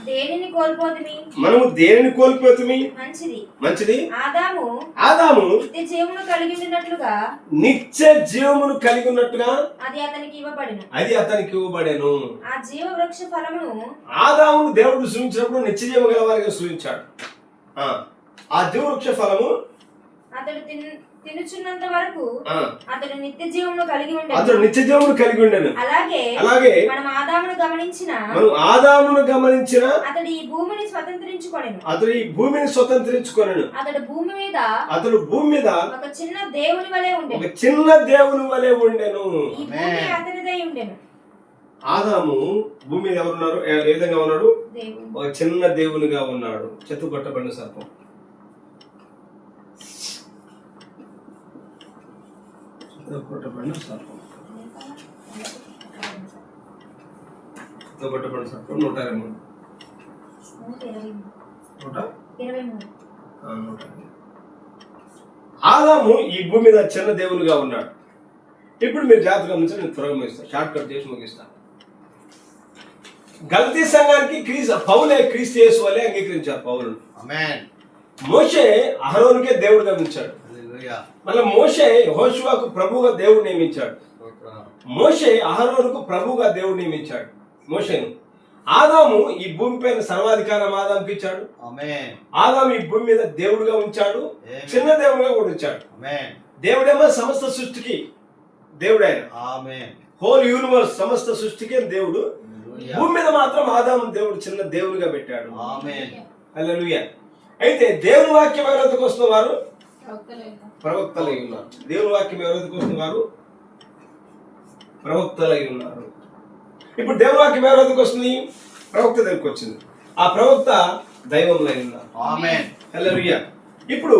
దేనిని కోల్పోతుమి? మంచిది. ఆదాము నిత్య జీవమును కలిగి ఉన్నట్టుగా అది అతనికి ఇవ్వబడెను. ఆదామును దేవుడు సృష్టించినప్పుడు నిత్య జీవం గల వారిగా సృష్టించాడు. ఆ జీవవృక్ష ఫలము అతడు తినుచున్నంత వరకు ఆ, అతడు నిత్య జీవమును కలిగి అతడు ఉండెను. నిత్య జీవమును కలిగి ఉండెను. అలాగే అలాగే మనం ఆదామును గమనించిన మనం ఆదామును గమనించిన అతడు ఈ భూమిని స్వతంత్రించుకొనెను. అతడు ఈ భూమిని స్వతంత్రించుకొనెను. అతడు భూమి మీద అతడు భూమి మీద ఒక చిన్న దేవుని వలె ఒక ఉండెను. చిన్న దేవుని వలె ఉండెను. ఈ భూమి అతనిదై ఉండెను. ఆదాము భూమి మీద ఎవరున్నారు? ఏ విధంగా ఉన్నాడు? దేవుడు ఒక చిన్న దేవునిగా ఉన్నాడు. చెత్త కొట్టబడిన సర్పం. కొట్టబడిన సర్పం, కొట్టబడిన సర్పం 123. 123. ఆదాము ఈ భూమి మీద చిన్న దేవునిగా ఉన్నాడు. ఇప్పుడు మీరు జాగ్రత్తగా గమనించి నేను త్వరగా ముగిస్తాను, షార్ట్ కట్ చేసి ముగిస్తాను. గల్తీ సంఘానికి పౌలే క్రీస్తు యేసు వలె అంగీకరించారు పౌలును. ఆమేన్. మోషే అహరోనుకే దేవుడిగా ఉంచాడు. హల్లెలూయా. మళ్ళీ మోషే యెహోషువకు ప్రభువుగా దేవుడు నియమించాడు. మోషే అహరోనుకు ప్రభువుగా దేవుడు నియమించాడు మోషేను. ఆదాము ఈ భూమి పైన సర్వాధికారం ఆదాముకి ఇచ్చాడు. ఆమేన్. ఆదాము ఈ భూమి మీద దేవుడిగా ఉంచాడు, చిన్న దేవుడిగా కూడా ఉంచాడు. ఆమేన్. దేవుడేమో సమస్త సృష్టికి దేవుడు, ఆయన ఆమేన్. హోల్ యూనివర్స్ సమస్త సృష్టికి దేవుడు. హల్లెలూయా. భూమి మీద మాత్రం ఆదాము దేవుడు చిన్న దేవుడిగా పెట్టాడు. ఆమేన్. హల్లెలూయా. అయితే దేవుని వాక్యం ఎవరైతే వస్తున్న వారు ప్రవక్తలై ఉన్నారు. దేవుని వాక్యం ఎవరైతే వస్తున్న వారు ప్రవక్తలై ఉన్నారు. ఇప్పుడు దేవుని వాక్యం ఎవరైతే వస్తుంది? ప్రవక్త దగ్గరికి వచ్చింది. ఆ ప్రవక్త దైవంలో ఉన్నారు. ఆమేన్. హల్లెలూయా. ఇప్పుడు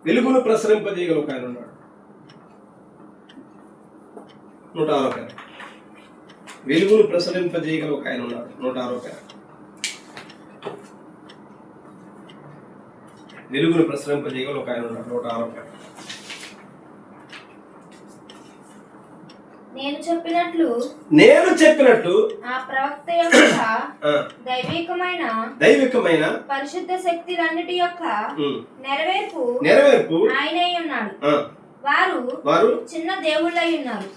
వెలుగును ప్రసరింపజేయగల ఒక ఆయన ఉన్నాడు. 106వ పేర. వెలుగును ప్రసరింపజేయగల ఒక ఆయన ఉన్నాడు. 106వ పేర. వెలుగును ప్రసరింపజేయగల ఒక ఆయన ఉన్నాడు. 106వ పేర. నేను చెప్పినట్లు ఆ ప్రవక్త యొక్క దైవికమైన పరిశుద్ధ శక్తులన్నిటి యొక్క నెరవేర్పు ఆయనే ఉన్నాడు. వారు చిన్న దేవుళ్ళై ఉన్నారు.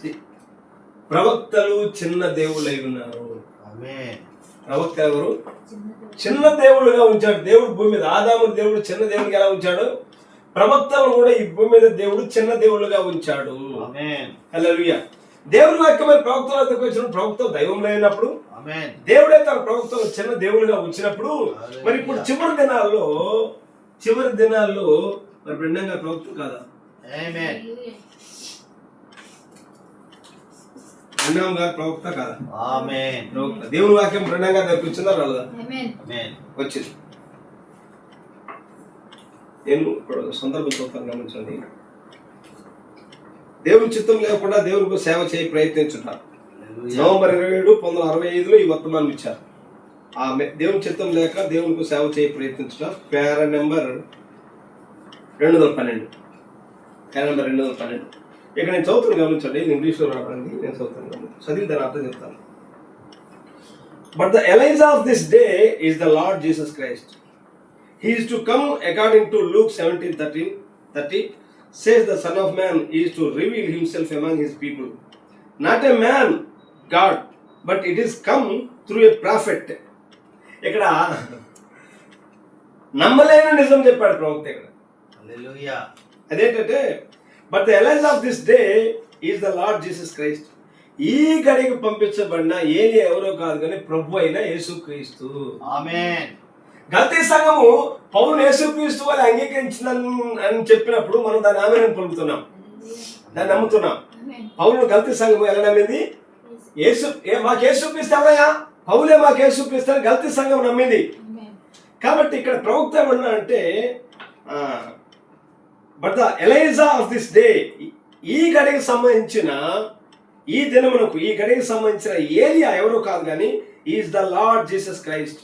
ప్రవక్తలు చిన్న దేవుళ్ళై ఉన్నారు. ఆమేన్. ప్రవక్త ఎవరు? చిన్న దేవుళ్ళుగా ఉంచాడు దేవుడు భూమి మీద. ఆదాము దేవుడు చిన్న దేవుడిగా ఎలా ఉంచాడు, ప్రవక్తలు కూడా ఈ భూమి మీద దేవుడు చిన్న దేవుళ్ళుగా ఉంచాడు. ఆమేన్. హల్లెలూయా. దేవుని వాక్యమైన ప్రవక్తల దగ్గరకు వచ్చిన ప్రవక్తలు దైవంలో అయినప్పుడు, ఆమేన్. దేవుడే తన ప్రవక్తలు చిన్న దేవుళ్ళుగా ఉంచినప్పుడు, మరి ఇప్పుడు చివరి దినాల్లో మరి భిన్నంగా ప్రవక్త కాదా? ఆమేన్. బ్రహ్నాం గారు ప్రవక్త కాదా? ఆమేన్. ప్రవక్త. దేవుని వాక్యం బ్రహ్నాం గారి దగ్గరికి వచ్చిందా రాలేదా? ఆమేన్. వచ్చింది. నేను ఇప్పుడు సందర్భం చూస్తాను, గమనించండి. దేవుని చిత్తం లేకుండా దేవునికి సేవ చేయ ప్రయత్నించుంటారు. నవంబర్ 27, 1965 ఈ వర్తమానం ఇచ్చారు. ఆ దేవుని చిత్తం లేక దేవునికి సేవ చేయ ప్రయత్నించుంటారు. Para number 212. ఇక్కడ నేను చదువుతాను, గమనించండి. ఇంగ్లీష్లో రావడానికి నేను చదువుతాను, చదివి దాని అర్థం చెప్తాను. But the Elijah of this day is the Lord Jesus Christ. He is to come according to Luke 17:30 says the Son of Man is to reveal himself among his people. Not a man, God, but it is come through a prophet. ఇక్కడ నమ్మలేని నిజం చెప్పాడు ప్రవక్త ఇక్కడ. Hallelujah. అదేంటంటే but the Elijah of this day is the Lord Jesus Christ. ఈ గడికి పంపించబడిన ఏలియా ఎవరో కాదు కానీ ప్రభు అయిన యేసుక్రీస్తు. ఆమేన్. గల్తీ సంఘము పౌరులు యేసుక్రీస్తు వాళ్ళు అంగీకరించిందని చెప్పినప్పుడు మనం దాన్ని ఆమేన్ పలుకుతున్నాం, దాన్ని నమ్ముతున్నాం. పౌరులు గల్తీ సంఘము ఎలా నమ్మింది? మాకు యేసుక్రీస్తు ఎవరయ్యా, పౌలే మాకు యేసుక్రీస్తు అని గల్తీ సంఘం నమ్మింది. కాబట్టి ఇక్కడ ప్రవక్త ఏమన్నా అంటే but the Elijah of this day, ఈ గడికి సంబంధించిన ఈ దినమునకు ఈ గడికి సంబంధించిన ఏలియా ఎవరో కాదు కానీ is the Lord Jesus Christ.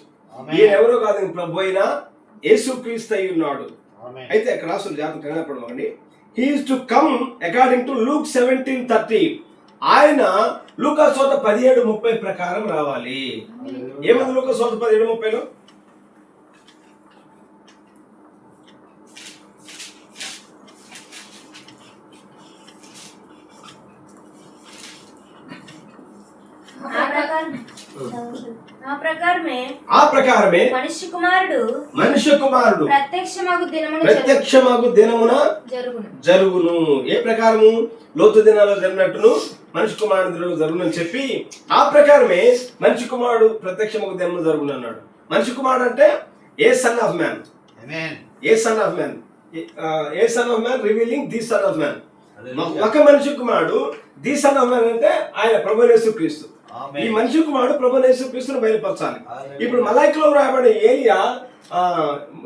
ఈయన ఎవరో కాదు, ప్రభు అయిన యేసుక్రీస్తు అయి ఉన్నాడు. అయితే అక్కడ రాసులు జాగ్రత్తగా పడమండి. He is to come according to Luke 17:30. ఆయన లూకా సువార్త 17:30 ప్రకారం రావాలి. ఏముంది లూకా సువార్త 17:30లో? ఆ ప్రకారమే మనిషి కుమారుడు ప్రత్యక్షమగు దినమున జరుగును. ఏ ప్రకారము? లోతు దినాల్లో జరిగినట్టును మనిషి కుమారుడు దినంలో జరుగును అని చెప్పి ఆ ప్రకారమే మనిషి కుమారుడు ప్రత్యక్షమగు దినమున జరుగును అన్నాడు. మనిషి కుమారుడు అంటే a son of man, a son of man, a son of man revealing the son of man. ఒక మనిషి కుమారుడు ది సన్ ఆఫ్ మ్యాన్ అంటే ఆయన ప్రభువైన యేసుక్రీస్తు. ఈ మనిషి కుమారుడు ప్రభువైన యేసుక్రీస్తును బయలుపరచాలి. ఇప్పుడు మలాయికలో రాయబడే ఏలియా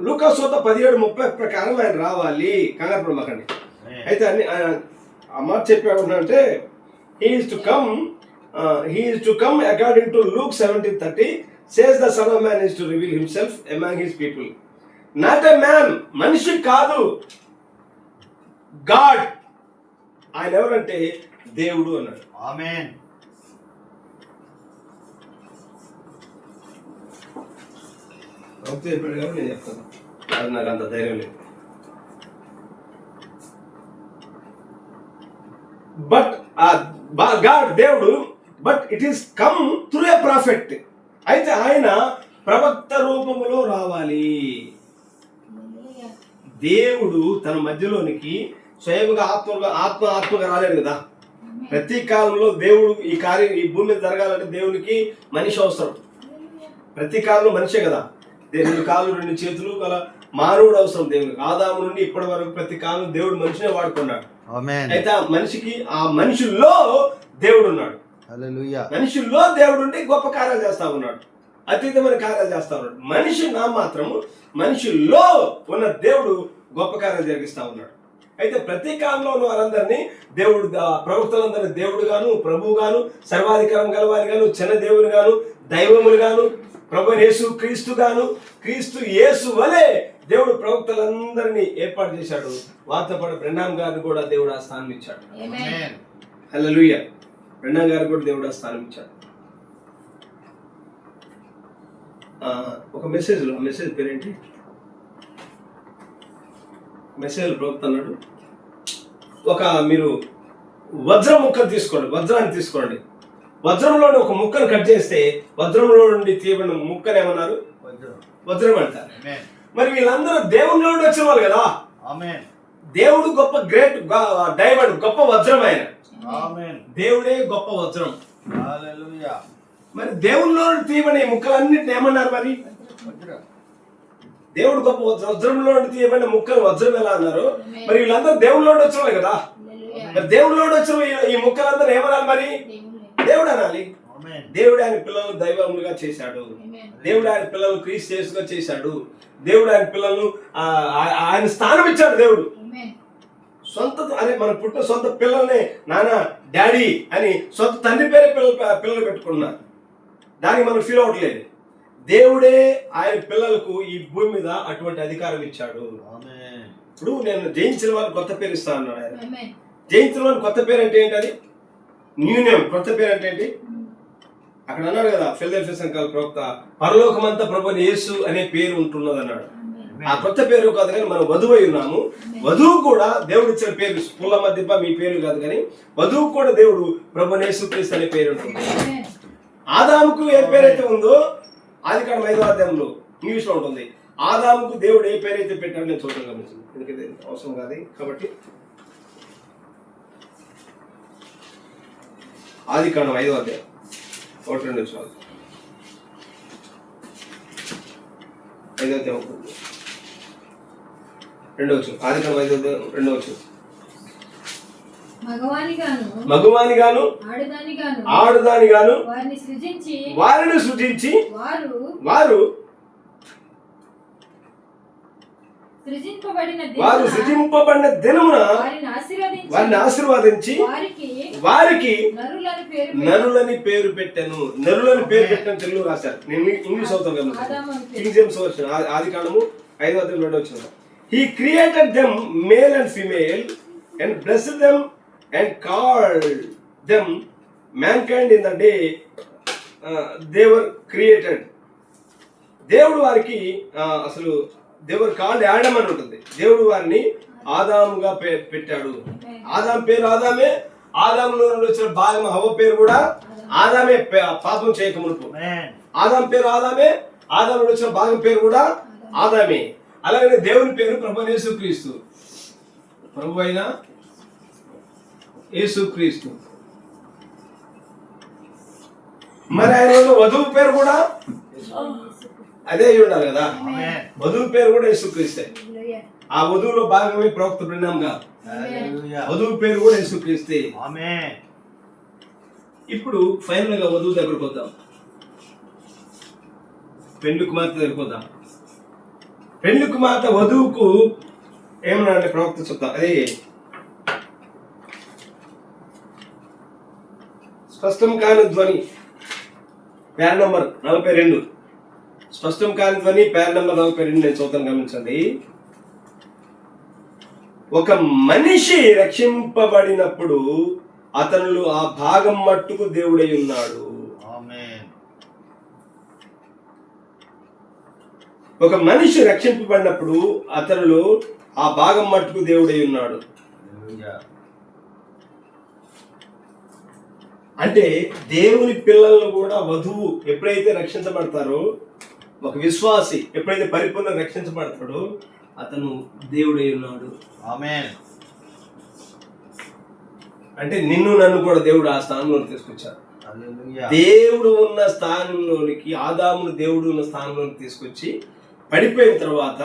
లూకాసు వార్త 17:30 ప్రకారం ఆయన రావాలి. కంగారు పడమాకండి. అయితే అన్ని ఆ మాట చెప్పాడు అంటే he is to come according to Luke 17:30 says the son of man is to reveal himself among his people. Not a man, మనిషి కాదు, గాడ్. ఆయన ఎవరంటే దేవుడు అన్నాడు. ఆమేన్. చెప్పాడు కాబట్టి నేను చెప్తాను, అది నాకు అంత ధైర్యం లేదు. బట్ గాడ్ దేవుడు, but it is come through a prophet. అయితే ఆయన ప్రవక్త రూపములో రావాలి. దేవుడు తన మధ్యలోనికి స్వయంగా ఆత్మగా రాలేడు కదా. ప్రతి కాలంలో దేవుడు ఈ కార్యం ఈ భూమి మీద జరగాలంటే దేవునికి మనిషి అవసరం. ప్రతి కాలంలో మనిషే కదా. 2 కాళ్ళు 2 చేతులు గల మానవుడు అవసరం దేవునికి. ఆదాము నుండి ఇప్పటి వరకు ప్రతి కాలం దేవుడు మనిషినే వాడుకున్నాడు. అయితే ఆ మనిషికి, ఆ మనిషిలో దేవుడు ఉన్నాడు. మనిషిలో దేవుడు ఉండి గొప్ప కార్యాలు చేస్తా ఉన్నాడు, అతీతమైన కార్యాలు చేస్తా ఉన్నాడు. మనిషి నా మాత్రము మనిషిలో ఉన్న దేవుడు గొప్ప కార్యాలు జరిగిస్తా ఉన్నాడు. అయితే ప్రతి కాలంలో ఉన్న వారందరినీ దేవుడు, ప్రవక్తలందరినీ దేవుడు గాను, ప్రభువు గాను, సర్వాధికారం గలవారి గాను, చిన్న దేవుని గాను, దైవములు గాను, ప్రభు యేసు క్రీస్తు గాను, క్రీస్తు యేసు వలె దేవుడు ప్రవక్తలందరినీ ఏర్పాటు చేశాడు. వారితో పాటు బ్రెన్నాం గారిని కూడా దేవుడు ఆ స్థానం ఇచ్చాడు. హల్లెలూయా. బ్రెన్నాం గారికి కూడా దేవుడు ఆ స్థానం ఇచ్చాడు. ఒక మెసేజ్ పేరేంటి? మెసేజ్ ప్రవక్త అన్నాడు, మీరు వజ్రం ముక్కను తీసుకోండి, వజ్రాన్ని తీసుకోండి. వజ్రంలోని ఒక ముక్కను కట్ చేస్తే వజ్రంలో నుండి తీయబడిన ముక్కను ఏమన్నారు? వజ్రం అంటారు. మరి వీళ్ళందరూ దేవునిలో నుండి వచ్చిన వాళ్ళు కదా. దేవుడు గొప్ప గ్రేట్ డైమండ్, గొప్ప వజ్రం ఆయన. దేవుడే గొప్ప వజ్రం. మరి దేవునిలో నుండి తీయబడిన ముక్కలన్నింటినీ ఏమన్నారు? మరి దేవుడు గొప్ప వజ్రంలో నుండి తీయబడిన ముక్కలు వజ్రం ఎలా అన్నారు? మరి వీళ్ళందరూ దేవునిలో వచ్చిన వాళ్ళు కదా. మరి దేవునిలో వచ్చిన ఈ ముక్కలందరూ ఏమనాలి? మరి దేవుడు అనాలి. దేవుడు ఆయన పిల్లలను దైవములుగా చేశాడు. దేవుడు ఆయన పిల్లలను క్రీస్తు యేసుగా చేశాడు. దేవుడు ఆయన పిల్లలను ఆయన స్థానం ఇచ్చాడు. దేవుడు సొంత మన పుట్టిన సొంత పిల్లల్ని నాన్న డాడీ అని సొంత తండ్రి పేరే పిల్లలు పెట్టుకున్నారు. దానికి మనం ఫీల్ అవ్వట్లేదు. దేవుడే ఆయన పిల్లలకు ఈ భూమి మీద అటువంటి అధికారం ఇచ్చాడు. ఇప్పుడు నేను జయించిన వారికి కొత్త పేరు ఇస్తా అన్నాడు ఆయన. జయించిన వారికి కొత్త పేరు అంటే ఏంటి? అది న్యూ నేమ్. కొత్త పేరు అంటే ఏంటి? అక్కడ అన్నాడు కదా ఫిలదెల్ఫియా సంఘాల ప్రవక్త, పరలోకమంతా ప్రభువైన యేసు అనే పేరు ఉంటున్నది అన్నాడు. ఆ కొత్త పేరు కాదు కానీ మనం వధువు అయి ఉన్నాము. వధువు కూడా దేవుడు ఇచ్చిన పేరు. పుల్ల మధ్య మీ పేరు కాదు కానీ వధువు కూడా దేవుడు ప్రభువైన యేసుక్రీస్తు అనే పేరు ఉంటుంది. ఆదాముకు ఏ పేరైతే ఉందో ఆదికాండం 5వ అధ్యాయంలో ఇంగ్లీష్ లో ఉంటుంది. ఆదాముకు దేవుడు ఏ పేరైతే పెట్టాడో నేను చూడడం గమనించింది. ఎందుకంటే అవసరం కాదు కాబట్టి ఆదికాండం 5వ అధ్యాయం 1-2 వచనాలు. 5వ అధ్యాయం 2వ వచనం. ఆదికాండం 5వ అధ్యాయం 2వ వచనం. మగవానిగాను ఆడదానిగాను వారిని సృజించి వారు సృజింపబడిన దినమున వారిని ఆశీర్వదించి వారికి నరులని పేరు పెట్టాను. నరులని పేరు పెట్టాను తెలుగు రాశారు. నేను ఇంగ్లీష్ అవుతాను కదా. King James version. ఆదికాండము 5వ అధ్యాయం 2వ వచనం. He created them male and female and blessed them and called them mankind in the day they were created. దేవుడు వారికి అసలు దేవుడు కాల్డ్ యాడమ్ అని ఉంటుంది. దేవుడు వారిని ఆదాముగా పెట్టాడు. ఆదాం పేరు ఆదామే. ఆదాములో నుండి వచ్చిన భాగం హవ్వ పేరు కూడా ఆదామే పాపం చేయక మునుపు. Amen. ఆదాం పేరు ఆదామే, ఆదాము వచ్చిన భాగం పేరు కూడా ఆదామే. అలాగనే దేవుని పేరు ప్రభు యేసుక్రీస్తు, ప్రభు అయిన యేసుక్రీస్తు. మరి ఆయన వధువు పేరు కూడా అదే అయి ఉండాలి కదా. Amen. వధువు పేరు కూడా యేసుక్రీస్తే. ఆ వధువులో భాగమే ప్రవక్త బ్రహ్నాం గారు. Hallelujah. వధువు పేరు కూడా యేసుక్రీస్తే. Amen. ఇప్పుడు ఫైనల్ గా వధువు దగ్గరకు వద్దాం, పెండ్లి కుమార్తె దగ్గరకు వద్దాం. పెండ్లి కుమార్తె వధువుకు ఏమన్నా అంటే ప్రవక్త చెప్తాం. అది స్పష్టం కాని ధ్వని పేర నంబర్ 42. స్పష్టం కాని ధ్వని పేర నంబర్ 42 నేను చదువుతాను, గమనించండి. ఒక మనిషి రక్షింపబడినప్పుడు అతనులు ఆ భాగం మట్టుకు దేవుడై ఉన్నాడు. Amen. ఒక మనిషి రక్షింపబడినప్పుడు అతనులు ఆ భాగం మట్టుకు దేవుడై ఉన్నాడు. Hallelujah. అంటే దేవుని పిల్లలను కూడా వధువు ఎప్పుడైతే రక్షించబడతారో, ఒక విశ్వాసి ఎప్పుడైతే పరిపూర్ణ రక్షించబడతాడో అతను దేవుడై ఉన్నాడు. Amen. అంటే నిన్ను నన్ను కూడా దేవుడు ఆ స్థానంలో తీసుకొచ్చాడు. Hallelujah. దేవుడు ఉన్న స్థానంలోనికి, ఆదామును దేవుడు ఉన్న స్థానంలోకి తీసుకొచ్చి పడిపోయిన తర్వాత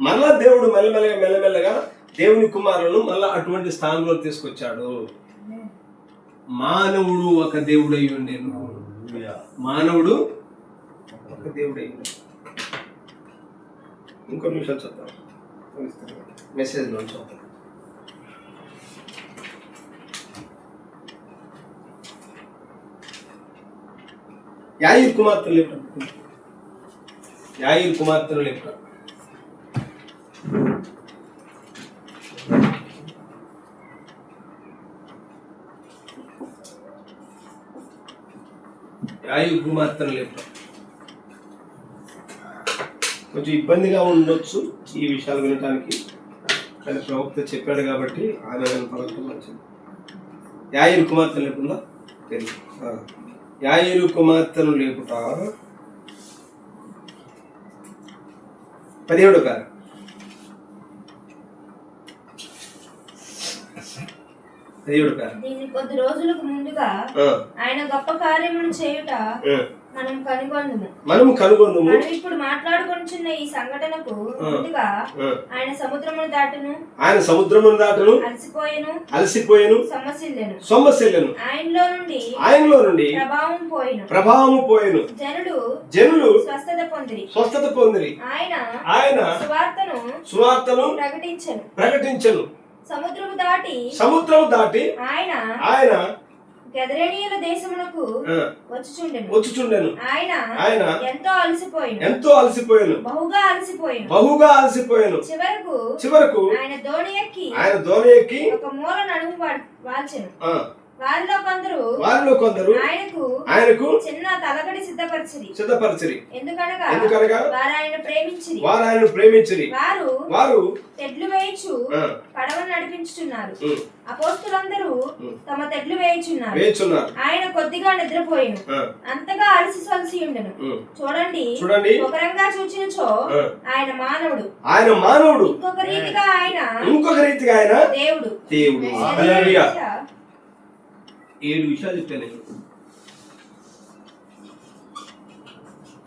మళ్ళా దేవుడు మెల్లమెల్లగా దేవుని కుమారులను మళ్ళా అటువంటి స్థానంలో తీసుకొచ్చాడు. మానవుడు ఒక దేవుడై ఉండేను. Hallelujah. మానవుడు ఒక దేవుడై ఉండేను. ఇంకో నిమిషాలు చదువుతాం, మెసేజ్ లో చదువుతాం. యాయిర్ కుమార్తెను లేపుట, యాయిర్ కుమార్తెను లేపుట. యాయిర్ కుమార్తెను లేపుట. కొంచెం ఇబ్బందిగా ఉండొచ్చు ఈ విషయాలు వినటానికి, కానీ ప్రవక్త చెప్పాడు కాబట్టి ఆమె పలకటం మంచిది. యాయిర్ కుమార్తెను లేపుందా? తెలుసు. యాయిరు కుమార్తెను లేపుట 17వ పేర. దీన్ని కొద్ది రోజులకు ముందుగా ఆయన గొప్ప కార్యమును చేయుట మనం కనుగొందుము. ఇప్పుడు మాట్లాడుకొనుచున్న ఈ సంఘటనకు ముందుగా ఆయన సముద్రమును దాటును, అలసిపోయెను, సొమ్మసిల్లెను. ఆయనలో నుండి ప్రభావము పోయెను. జనులు స్వస్థత పొందిరి. ఆయన సువార్తను ప్రకటించెను. సముద్రము దాటి ఆయన గదరేనీయుల దేశమునకు వచ్చుచుండెను. ఆయన ఎంతో అలసిపోయెను, బహుగా అలసిపోయెను. చివరకు ఆయన దోణి ఎక్కి ఒక మూల నడుము వాల్చెను. వారిలో కొందరు ఆయనకు చిన్న తలగడి సిద్ధపరిచిరి. ఎందుకనగా వారు ఆయన ప్రేమించిరి. వారు తెడ్లు వేయచ్చు పడవను నడిపించుచున్నారు. అపోస్తలులందరూ తమ తెడ్లు వేయుచున్నారు. ఆయన కొద్దిగా నిద్రపోయిను, అంతగా అలసి సొలసి ఉండెను. చూడండి, ఒకరంగా చూచినచో ఆయన మానవుడు, ఇంకొక రీతిగా ఆయన దేవుడు. 7 విషయాలు చెప్పాను నేను.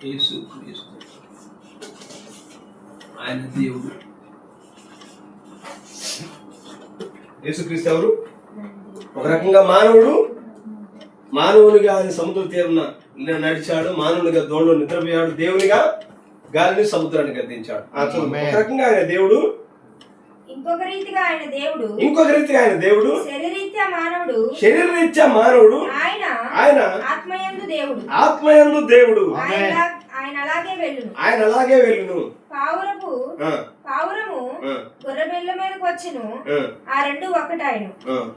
యేసుక్రీస్తు ఆయన దేవుడు. యేసుక్రీస్తు ఎవరు? ఒక రకంగా మానవునిగా ఆయన సముద్ర తీరున నడిచాడు, మానవునిగా దోణిలో నిద్రపోయాడు, దేవునిగా గాలిని సముద్రాన్ని గద్దించాడు. ఒక రకంగా ఆయన దేవుడు, ఇంకొక రీతిగా ఆయన దేవుడు, శరీరరీత్యా మానవుడు, ఆయన ఆత్మయందు దేవుడు. ఆయన అలాగే వెళ్ళును. పావురము గొర్రెపిల్ల మీదకి వచ్చెను. ఆ రెండు ఒకటాయను.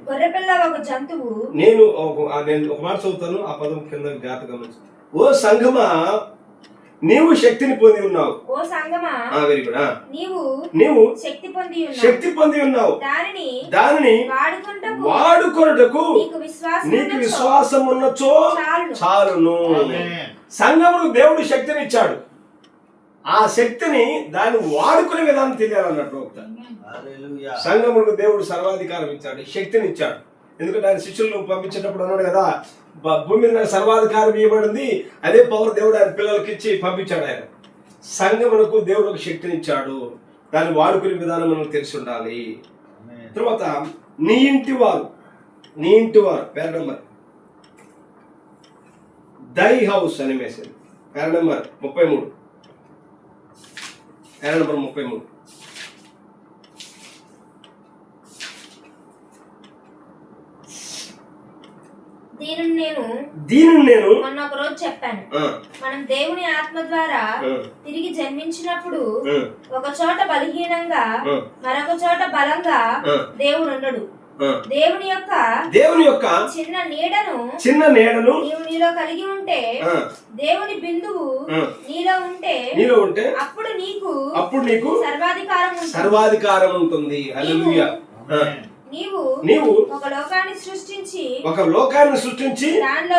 గొర్రెపిల్ల ఒక జంతువు. నేను ఒక మాట చదువుతాను, ఆ పదం కింద జాగ్రత్తగా గమనించు. ఓ సంఘమా, నీవు శక్తిని పొంది ఉన్నావు. ఓ సంగమా, వెరీ గుడ్. నీవు శక్తి పొంది ఉన్నావు. దానిని వాడుకొనుటకు నీకు విశ్వాసం ఉన్నచో చాలును. సంఘములకు దేవుడు శక్తినిచ్చాడు. ఆ శక్తిని దాన్ని వాడుకునే విధానం తెలియాలన్నట్టు ఒక సంఘములకు దేవుడు సర్వాధికారం ఇచ్చాడు, శక్తిని ఇచ్చాడు. ఎందుకంటే ఆయన శిష్యులను పంపించేటప్పుడు అన్నాడు కదా, భూమి మీద సర్వాధికారం ఇవ్వబడింది, అదే పవర్ దేవుడు ఆయన పిల్లలకి ఇచ్చి పంపించాడు. ఆయన సంఘములకు దేవుడు ఒక శక్తిని ఇచ్చాడు, దాన్ని వాడుకునే విధానం మనకు తెలిసి ఉండాలి. తర్వాత నీ ఇంటి వారు పేరు నెంబర్ దై హౌస్ అనే మెసేజ్, పేరు నెంబర్ 33. దీనిని నేను మొన్న ఒక రోజు చెప్పాను. మనం దేవుని ఆత్మ ద్వారా తిరిగి జన్మించినప్పుడు ఒక చోట బలహీనంగా మరొక చోట బలంగా దేవుడు ఉండడు. దేవుని యొక్క చిన్న నీడను నీవు నీలో కలిగి ఉంటే, దేవుని బిందువు నీలో ఉంటే అప్పుడు నీకు సర్వాధికారం ఉంటుంది. హల్లెలూయా. నీవు ఒక లోకాన్ని సృష్టించి దానిలో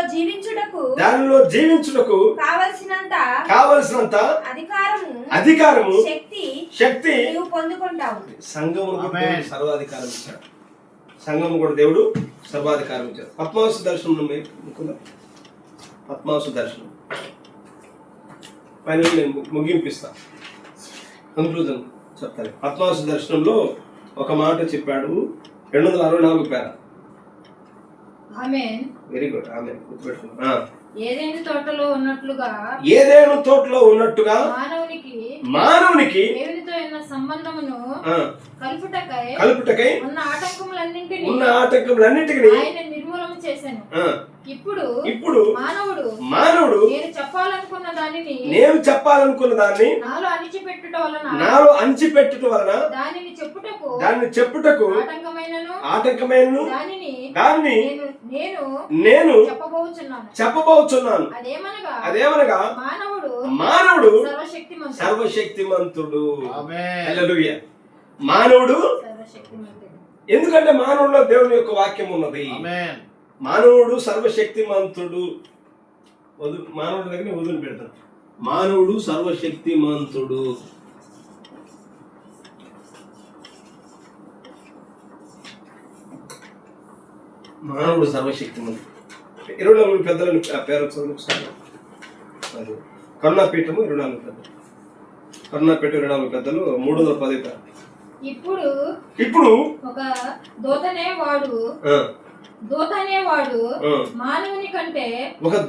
జీవించుటకు కావలసినంత అధికారము శక్తి నీవు పొందుకుంటావు. సంఘములకు సర్వాధికారం ఇచ్చాడు. సంఘము కూడా దేవుడు సర్వాధికారం ఇచ్చాడు. పద్మాసు దర్శనం పైన నేను ముగింపిస్తా, కంక్లూజన్ చెప్తాను. పద్మాసు దర్శనంలో ఒక మాట చెప్పాడు, 264 పేర. Very good. ఆమేన్. గుర్తుపెట్టుకున్నా. ఏదైనా తోటలో ఉన్నట్టుగా మానవునికి దేవునితో ఉన్న సంబంధమును కలుపుటకై ఉన్న ఆటంకములన్నింటినీ ఆయన నిర్మూలన చేశాను. ఇప్పుడు మానవుడు నేను చెప్పాలనుకున్న దానిని నాలో అణిచిపెట్టుట వలన దానిని చెప్పుటకు ఆటంకమైన దాన్ని నేను చెప్పబోచున్నాను. అదేమనగా మానవుడు సర్వశక్తిమంతుడు. హల్లెలూయా. మానవుడు, ఎందుకంటే మానవుడిలో దేవుని యొక్క వాక్యం ఉన్నది. మానవుడు సర్వశక్తిమంతుడు. మానవుడి దగ్గర వదిలి పెడతాడు. మానవుడు సర్వశక్తిమంతుడు. మానవుడు సర్వశక్తిమంతుడు. 24 పెద్దలను పేరు కరుణాపీఠము 24 పెద్దలు. కరుణాపీఠం 24 పెద్దలు 310 పేరు. ఇప్పుడు ఒక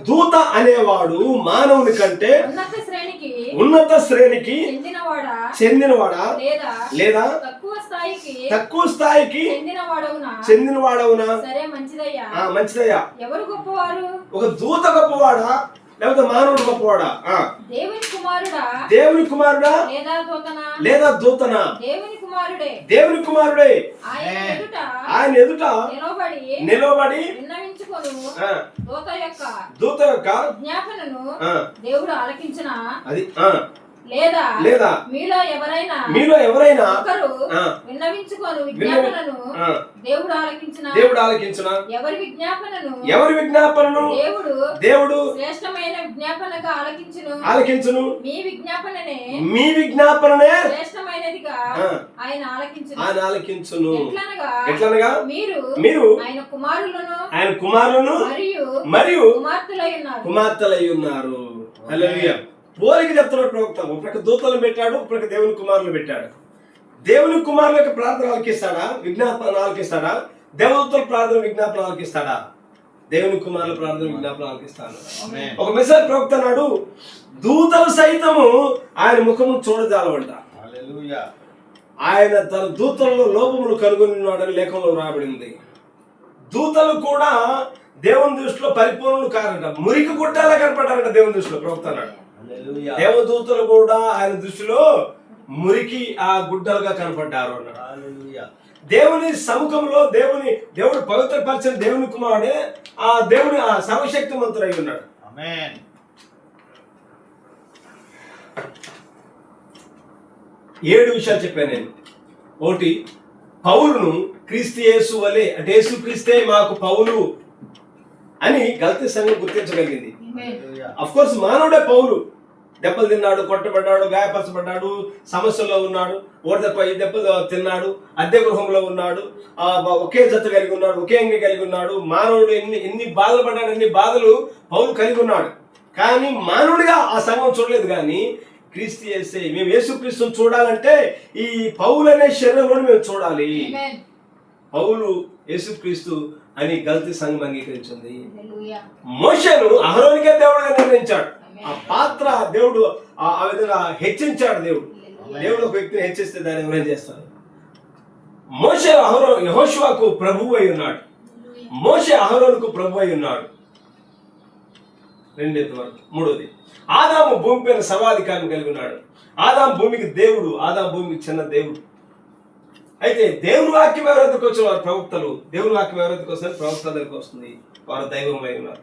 దూత అనేవాడు మానవుని కంటే ఉన్నత శ్రేణికి చెందినవాడా లేదా తక్కువ స్థాయికి చెందినవాడవునా? మంచిదయ్యా. ఎవరు గొప్పవారు? ఒక దూత గొప్పవాడా లేకపోతే మానవుడు గొప్పవాడా? దేవుని కుమారుడా లేదా దూతనా? దేవుని కుమారుడే. ఆయన ఎదుట నిలబడి దూత యొక్క విజ్ఞాపనను దేవుడు ఆలకించిన అది లేదా మీలో ఎవరైనా ఒకరు విన్నవించుకోను విజ్ఞాపనను దేవుడు ఆలకించిన ఎవరి విజ్ఞాపనను దేవుడు శ్రేష్టమైన విజ్ఞాపనగా ఆలకించును. మీ విజ్ఞాపననే శ్రేష్టమైనదిగా ఆయన ఆలకించును. ఎట్లనగా మీరు ఆయన కుమారులను మరియు కుమార్తెలై ఉన్నారు. హల్లెలూయా. పోలికి చెప్తున్నాడు ప్రవక్త. ఒక దూతలను పెట్టాడు, ఒక దేవుని కుమారులు పెట్టాడు. దేవుని కుమారుల యొక్క ప్రార్థన ఆలకిస్తాడా? విజ్ఞాపన ఆలకిస్తాడా? దేవదూతల ప్రార్థన విజ్ఞాపన ఆలకిస్తాడా? దేవుని కుమారుల ప్రార్థన విజ్ఞాపన ఆలకిస్తాడు. ఒక మెసేజ్ ప్రవక్త అన్నాడు, దూతలు సైతము ఆయన ముఖము చూడజాలవంట. ఆయన తన దూతలలో లోపములు కనుగొన్నాడని లేఖంలో రాబడింది. దూతలు కూడా దేవుని దృష్టిలో పరిపూర్ణులు కారట, మురికి గుడ్డలా కనపడ్డారట దేవుని దృష్టిలో ప్రవక్త అన్నాడు. దేవదూతలు కూడా ఆయన దృష్టిలో మురికి ఆ గుడ్డలుగా కనపడ్డారు అన్నాడు. దేవుని సముఖంలో దేవుడు పవిత్రపరిచిన దేవుని కుమారుడే ఆ దేవుని ఆ సర్వశక్తిమంతుడై ఉన్నాడు. 7 విషయాలు చెప్పాను నేను. ఒకటి, పౌలును క్రీస్తు యేసు వలె, అంటే యేసు క్రీస్తే మాకు పౌలు అని గలతీ సంఘం గుర్తించగలిగింది. అఫ్ కోర్స్ మానవుడే పౌలు. దెబ్బలు తిన్నాడు, కొట్టబడ్డాడు, గాయపరచబడ్డాడు, సమస్యల్లో ఉన్నాడు, ఓడదెబ్బ ఈ దెబ్బలు తిన్నాడు, అద్దె గృహంలో ఉన్నాడు, ఒకే జత కలిగి ఉన్నాడు, ఒకే అంగి కలిగి ఉన్నాడు. మానవుడు ఎన్ని బాధలు పడ్డాడు, ఎన్ని బాధలు పౌలు కలిగి ఉన్నాడు. కానీ మానవుడిగా ఆ సంఘం చూడలేదు. కానీ క్రీస్తు యేసే, మేము యేసుక్రీస్తుని చూడాలంటే ఈ పౌలు అనే శరీరంలో మేము చూడాలి. పౌలు యేసుక్రీస్తు అని గలతీ సంఘం అంగీకరించింది. మోషేను అహరోనికే దేవుడుగా నిర్ణయించాడు. ఆ పాత్ర దేవుడు ఆ విధంగా హెచ్చించాడు. దేవుడు ఒక వ్యక్తిని హెచ్చిస్తే దాన్ని ఎవరేం చేస్తారు? మోషే యెహోషువకు ప్రభువు అయి ఉన్నాడు. మోషే అహరోనుకు ప్రభువు అయి ఉన్నాడు. మూడోది, ఆదాము భూమి పైన సర్వాధికారం కలిగి ఉన్నాడు. ఆదాము భూమికి దేవుడు, ఆదాము భూమికి చిన్న దేవుడు. అయితే దేవుని వాక్యం ఎవరికి వచ్చిన వారు ప్రవక్తలు. దేవుని వాక్యం ఎవరికి వస్తుంది? ప్రవక్తల దగ్గరికి వస్తుంది. వారు దైవమై ఉన్నారు.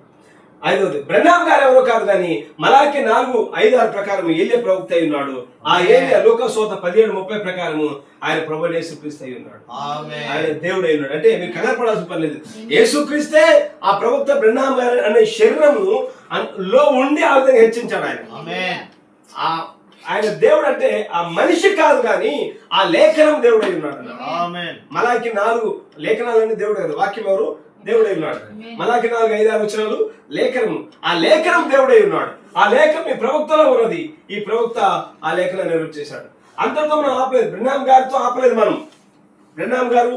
5వది, బ్రహ్నాం గారు ఎవరో కాదు కానీ మలాకి 4:5-6 ప్రకారం ఏలియా ప్రవక్త అయి ఉన్నాడు. ఆ ఏలియా లోకసోత 17:30 ప్రకారము ఆయన ప్రభువు యేసుక్రీస్తు అయి ఉన్నాడు. ఆయన దేవుడు అయి ఉన్నాడు. అంటే మీరు కంగారు పడాల్సిన పని లేదు. యేసుక్రీస్తే ఆ ప్రవక్త బ్రహ్నాం అనే శరీరము లో ఉండి ఆ విధంగా హెచ్చించాడు ఆయన. ఆయన దేవుడు అంటే ఆ మనిషి కాదు కానీ ఆ లేఖనం దేవుడు అయి ఉన్నాడు. మలాకి 4 లేఖనాలన్నీ దేవుడు కదా. వాక్యం ఎవరు? దేవుడై ఉన్నాడు. మలాకి 4:5-6 వచనాలు లేఖనం. ఆ లేఖనం దేవుడై ఉన్నాడు. ఆ లేఖనం ఈ ప్రవక్తలో ఉన్నది. ఈ ప్రవక్త ఆ లేఖనం నెరవేర్చేశాడు. అంతటితో మనం ఆపలేదు. బ్రహ్నాం గారితో ఆపలేదు మనం. బ్రహ్నాం గారు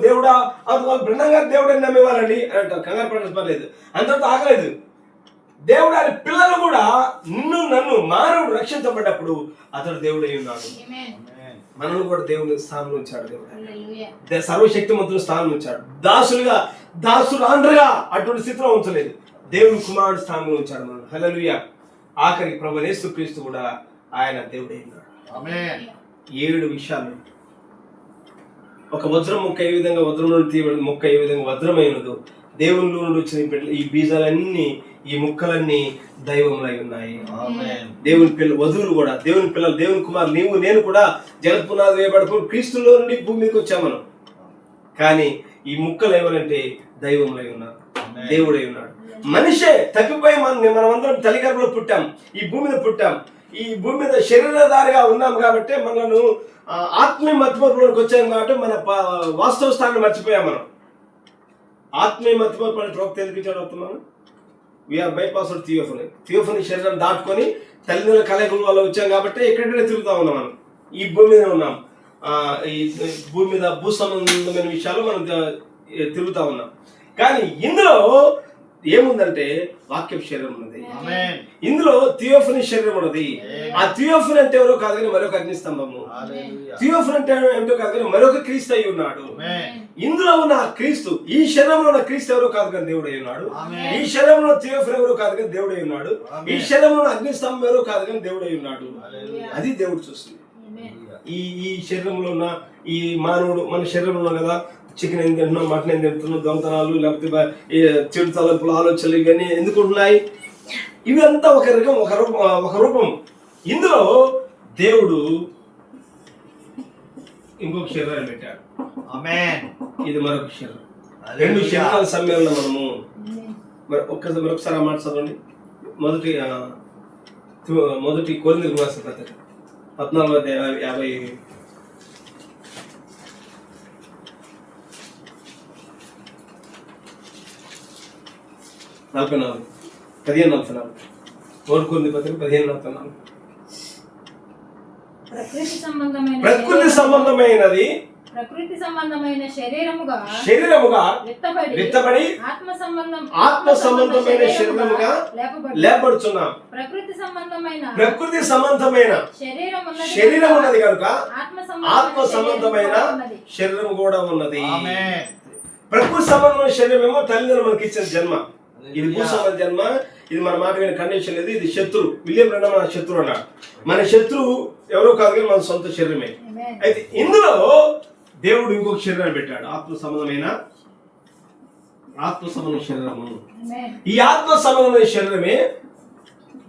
దేవుడా, బ్రహ్నాం గారు దేవుడని నమ్మేవాళ్ళండి అంటారు. కంగారు పడాల్సిన పర్లేదు. అంతటితో ఆగలేదు. దేవుడు ఆయన పిల్లలు కూడా నన్ను మానవుడు రక్షించబడ్డప్పుడు అతడు దేవుడై ఉన్నాడు. మనల్ని కూడా దేవుని స్థానంలో ఉంచాడు. దేవుడు సర్వశక్తిమంతుడు స్థానంలో ఉంచాడు. దాసురాండ్రగా అటువంటి స్థితిలో ఉంచలేదు. దేవుని కుమారుడు స్థానంలో ఉంచాడు మనం. హల్లెలూయా. ఆఖరికి ప్రభువు యేసుక్రీస్తు కూడా ఆయన దేవుడై ఉన్నాడు. 7 విషయాలు. ఒక వజ్రం ముక్క ఏ విధంగా వజ్రం నుండి తీయబడిన ముక్క ఏ విధంగా వజ్రమైనదో దేవునిలో నుండి వచ్చిన ఈ బీజాలన్నీ, ఈ ముక్కలన్నీ దైవములై ఉన్నాయి. దేవుని పిల్లలు, వధువులు కూడా దేవుని పిల్లలు, దేవుని కుమారులు, నీవు నేను కూడా జగత్ పునాది వేయబడుకుని క్రీస్తులో నుండి భూమి మీదకి వచ్చాం మనం. కానీ ఈ ముక్కలు ఏమనంటే దైవములై ఉన్నారు, దేవుడై ఉన్నాడు. మనిషే తప్పిపోయి మనమందరం తల్లిగర్భంలో పుట్టాం, ఈ భూమి మీద పుట్టాం, ఈ భూమి మీద శరీరధారిగా ఉన్నాం. కాబట్టి మనను ఆత్మీయ మతిమరుపులోకి వచ్చాం. కాబట్టి మన వాస్తవ స్థానాన్ని మర్చిపోయాం మనం. ఆత్మీయ మతిమరుపు అని ప్రవక్త తెలిపించాడు. అవుతున్నాను వీఆర్ బైపాస్ థియోఫనీ శరీరం దాటుకొని తల్లిదండ్రుల కలయికల వల్ల వచ్చాం. కాబట్టి ఎక్కడెక్కడ తిరుగుతా ఉన్నాం మనం. ఈ భూమి మీద ఉన్నాం. ఈ భూమి మీద భూ సంబంధమైన విషయాలు మనం తిరుగుతా ఉన్నాం. కానీ ఇందులో ఏముందంటే వాక్యం శరీరం ఉన్నది. ఇందులో థియోఫనీ శరీరం ఉన్నది. ఆ థియోఫనీ అంటే ఎవరో కాదు కానీ మరొక అగ్నిస్తంభము. థియోఫనీ అంటే ఏమిటో కాదు కానీ మరొక క్రీస్తు అయి ఉన్నాడు. ఇందులో ఉన్న క్రీస్తు, ఈ శరీరంలో ఉన్న క్రీస్తు ఎవరో కాదు కానీ దేవుడు అయి ఉన్నాడు. ఈ శరీరంలో థియోఫనీ ఎవరో కాదు కానీ దేవుడు అయి ఉన్నాడు. ఈ శరీరంలో ఉన్న అగ్నిస్తంభం ఎవరో కాదు కానీ దేవుడు అయి ఉన్నాడు. అది దేవుడు చూస్తుంది. ఈ శరీరంలో ఉన్న ఈ మానవుడు, మన శరీరంలో కదా చికెన్ ఏం తింటున్నాం, మటన్ ఏం తింటున్నాం, దొంగతనాలు, లేకపోతే చెడు తలపుల ఆలోచనలు, ఇవన్నీ ఎందుకు ఉంటున్నాయి? ఇవి అంతా ఒక రూపం. ఇందులో దేవుడు ఇంకొక శరీరాన్ని పెట్టాడు. ఇది మరొక శరీరం. 2 శరీరాల సమ్మేళనం మనము. మరొకసారి ఆ మాట చదవండి. మొదటి కొరింథీయులకు రాసిన పత్రిక 14:50 44 15:44 కోరుకుంది పత్రిక 15:44. ప్రకృతి సంబంధమైన శరీరముగా విత్తబడి ఆత్మ సంబంధమైన శరీరముగా లేపబడుచున్నాం. ప్రకృతి సంబంధమైన శరీరం ఉన్నది కనుక ఆత్మ సంబంధమైన శరీరం కూడా ఉన్నది. ప్రకృతి సంబంధమైన శరీరం ఏమో తల్లిదండ్రులు మనకి ఇచ్చిన జన్మ. ఇది భూ సంబంధ జన్మ. ఇది మన మాట వినే కండిషన్ లేదు. ఇది శత్రువు. విలియం బ్రెండమ్ మన శత్రువు అన్నాడు. మన శత్రువు ఎవరో కాదు కానీ మన సొంత శరీరమే. అయితే ఇందులో దేవుడు ఇంకొక శరీరాన్ని పెట్టాడు. ఆత్మ సంబంధమైన శరీరము. ఈ ఆత్మ సంబంధమైన శరీరమే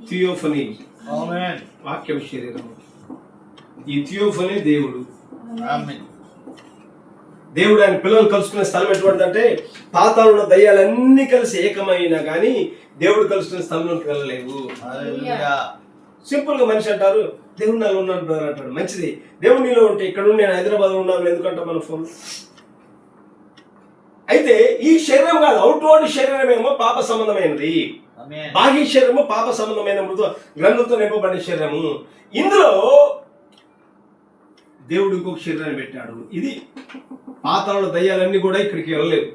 థియోఫనీ ఆమేన్. వాక్యం శరీరము. ఈ థియోఫనీ దేవుడు. ఆమేన్. దేవుడు ఆయన పిల్లలు కలుసుకునే స్థలం ఎటువంటిదంటే పాతాళంలో దయ్యాలన్నీ కలిసి ఏకమైనా కానీ దేవుడు కలుసుకునే స్థలంలోకి వెళ్ళలేవు. హల్లెలూయా. సింపుల్ గా మనిషి అంటారు దేవుడు నాలో ఉన్నాడు బ్రదర్ అంటాడు. మంచిది, దేవుడు నీలో ఉంటే ఇక్కడ ఉండి నేను హైదరాబాద్ ఉన్నాను ఎందుకంటే మన ఫోన్. అయితే ఈ శరీరం కాదు, అవుట్వర్డ్ శరీరమేమో పాప సంబంధమైనది, ఆమేన్. బాహ్య శరీరము పాప సంబంధమైన మృదు గ్రంథంతో నింపబడిన శరీరము. ఇందులో దేవుడు ఇంకొక శరీరాన్ని పెట్టాడు. ఇది పాతాళ దయ్యాలన్నీ కూడా ఇక్కడికి వెళ్ళలేవు.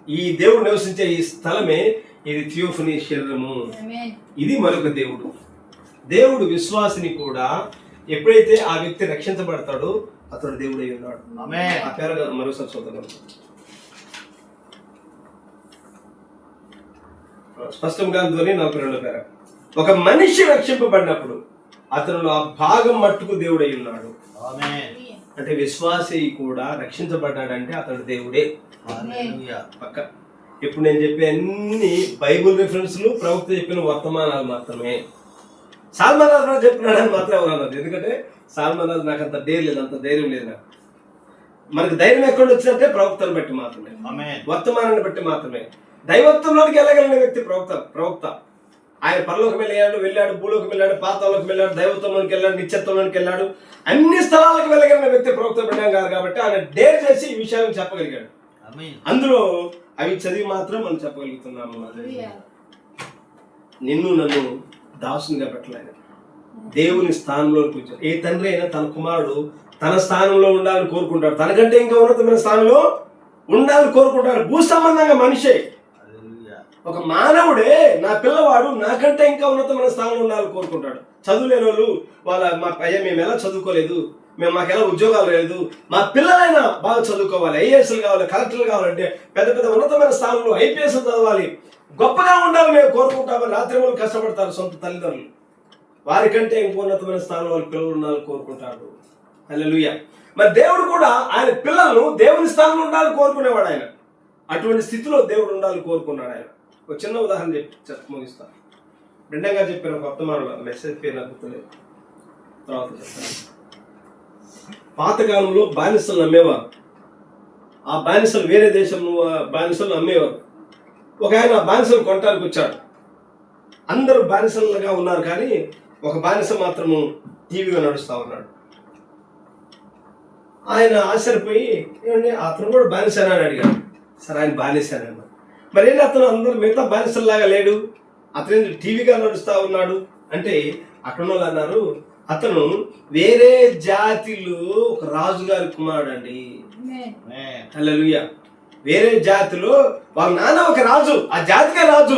ఈ దేవుడు నివసించే ఈ స్థలమే ఇది థియోఫనీ శరీరము. ఇది మరొక దేవుడు. దేవుడు విశ్వాసిని కూడా ఎప్పుడైతే ఆ వ్యక్తి రక్షించబడతాడో అతడు దేవుడు అయి ఉన్నాడు. ఆమేన్. ఆ పేరు మరోసారి చూద్దాం. స్పష్టంగా 42 పేర. ఒక మనిషి రక్షింపబడినప్పుడు అతను ఆ భాగం మట్టుకు దేవుడై ఉన్నాడు. ఆమేన్. అంటే విశ్వాసి కూడా రక్షించబడ్డాడంటే అతడు దేవుడే. హల్లెలూయా. పక్క ఇప్పుడు నేను చెప్పే అన్ని బైబుల్ రిఫరెన్స్లు ప్రవక్త చెప్పిన వర్తమానాలు మాత్రమే. సాల్మన్ రాజు చెప్పినాడు అని మాత్రం ఎవరు అన్నారు. ఎందుకంటే సాల్మన్ రాజు నాకు అంత ధైర్యం లేదు, అంత ధైర్యం లేదు నాకు. మనకి ధైర్యం ఎక్కడ వచ్చిందంటే ప్రవక్తను బట్టి మాత్రమే, ఆమేన్. వర్తమానాన్ని బట్టి మాత్రమే. దైవత్వంలోకి వెళ్ళగలిగిన వ్యక్తి ప్రవక్త. ఆయన పరలోకం వెళ్ళాడు, భూలోకి వెళ్ళాడు, పాతాళలోకి వెళ్ళాడు, దైవత్వంలోకి వెళ్ళాడు, నిత్యత్వంలోకి వెళ్ళాడు. అన్ని స్థలాలకు వెళ్ళగలిగిన వ్యక్తి ప్రవక్త బిడ్డం కాదు కాబట్టి ఆయన డేర్ చేసి ఈ విషయాలను చెప్పగలిగాడు. ఆమేన్. అందులో అవి చదివి మాత్రం మనం చెప్పగలుగుతున్నాము. నిన్ను నన్ను దాసునిగా పెట్టలేదు, దేవుని స్థానంలో కూర్చొని. ఏ తండ్రి అయినా తన కుమారుడు తన స్థానంలో ఉండాలని కోరుకుంటాడు, తనకంటే ఇంకా ఉన్నతమైన స్థానంలో ఉండాలని కోరుకుంటాడు. భూ సంబంధంగా మనిషే, హల్లెలూయా. ఒక మానవుడే నా పిల్లవాడు నాకంటే ఇంకా ఉన్నతమైన స్థానంలో ఉండాలని కోరుకుంటాడు. చదువులేని వాళ్ళు మా అయ్యా మేము ఎలా చదువుకోలేదు, మాకెలా ఉద్యోగాలు లేదు, మా పిల్లలైనా బాగా చదువుకోవాలి, ఐఏఎస్లు కావాలి, కలెక్టర్లు కావాలంటే పెద్ద పెద్ద ఉన్నతమైన స్థానంలో ఐపీఎస్ చదవాలి, గొప్పగా ఉండాలి మేము కోరుకుంటామని రాత్రి వాళ్ళు కష్టపడతారు సొంత తల్లిదండ్రులు. వారికంటే ఇంకో ఉన్నతమైన స్థానంలో వాళ్ళ పిల్లలు ఉండాలని కోరుకుంటారు. హల్లెలూయా. మరి దేవుడు కూడా ఆయన పిల్లలను దేవుని స్థానంలో ఉండాలని కోరుకునేవాడు. ఆయన అటువంటి స్థితిలో దేవుడు ఉండాలని కోరుకున్నాడు. ఆయన ఒక చిన్న ఉదాహరణ చెప్పి ముగిస్తాను. రెండంగా చెప్పిన ఒక వర్తమానంలో మెసేజ్ పేరు నాకు గుర్తులేదు, తర్వాత చెప్తాను. పాతకాలంలో బానిసలు అమ్మేవారు. ఆ బానిసలు వేరే దేశంలో బానిసలు అమ్మేవారు. ఒక ఆయన బానిసలు కొనడానికి వచ్చాడు. అందరూ బానిసలుగా ఉన్నారు కానీ ఒక బానిస మాత్రము టీవీగా నడుస్తూ ఉన్నాడు. ఆయన ఆశ్చర్యపోయి ఏమండి అతను కూడా బానిసనా అని అడిగాడు. సరే ఆయన బానిసనన్నా, మరేంటి అతను అందరూ మిగతా బానిసల్లాగా లేడు, అతను టీవీగా నడుస్తూ ఉన్నాడు అంటే అక్కడ వాళ్ళు అన్నారు అతను వేరే జాతిలో ఒక రాజుగారి కుమారుడు అండి. హల్లెలూయా. వేరే జాతిలో వాళ్ళ నాన్న ఒక రాజు, ఆ జాతికే రాజు.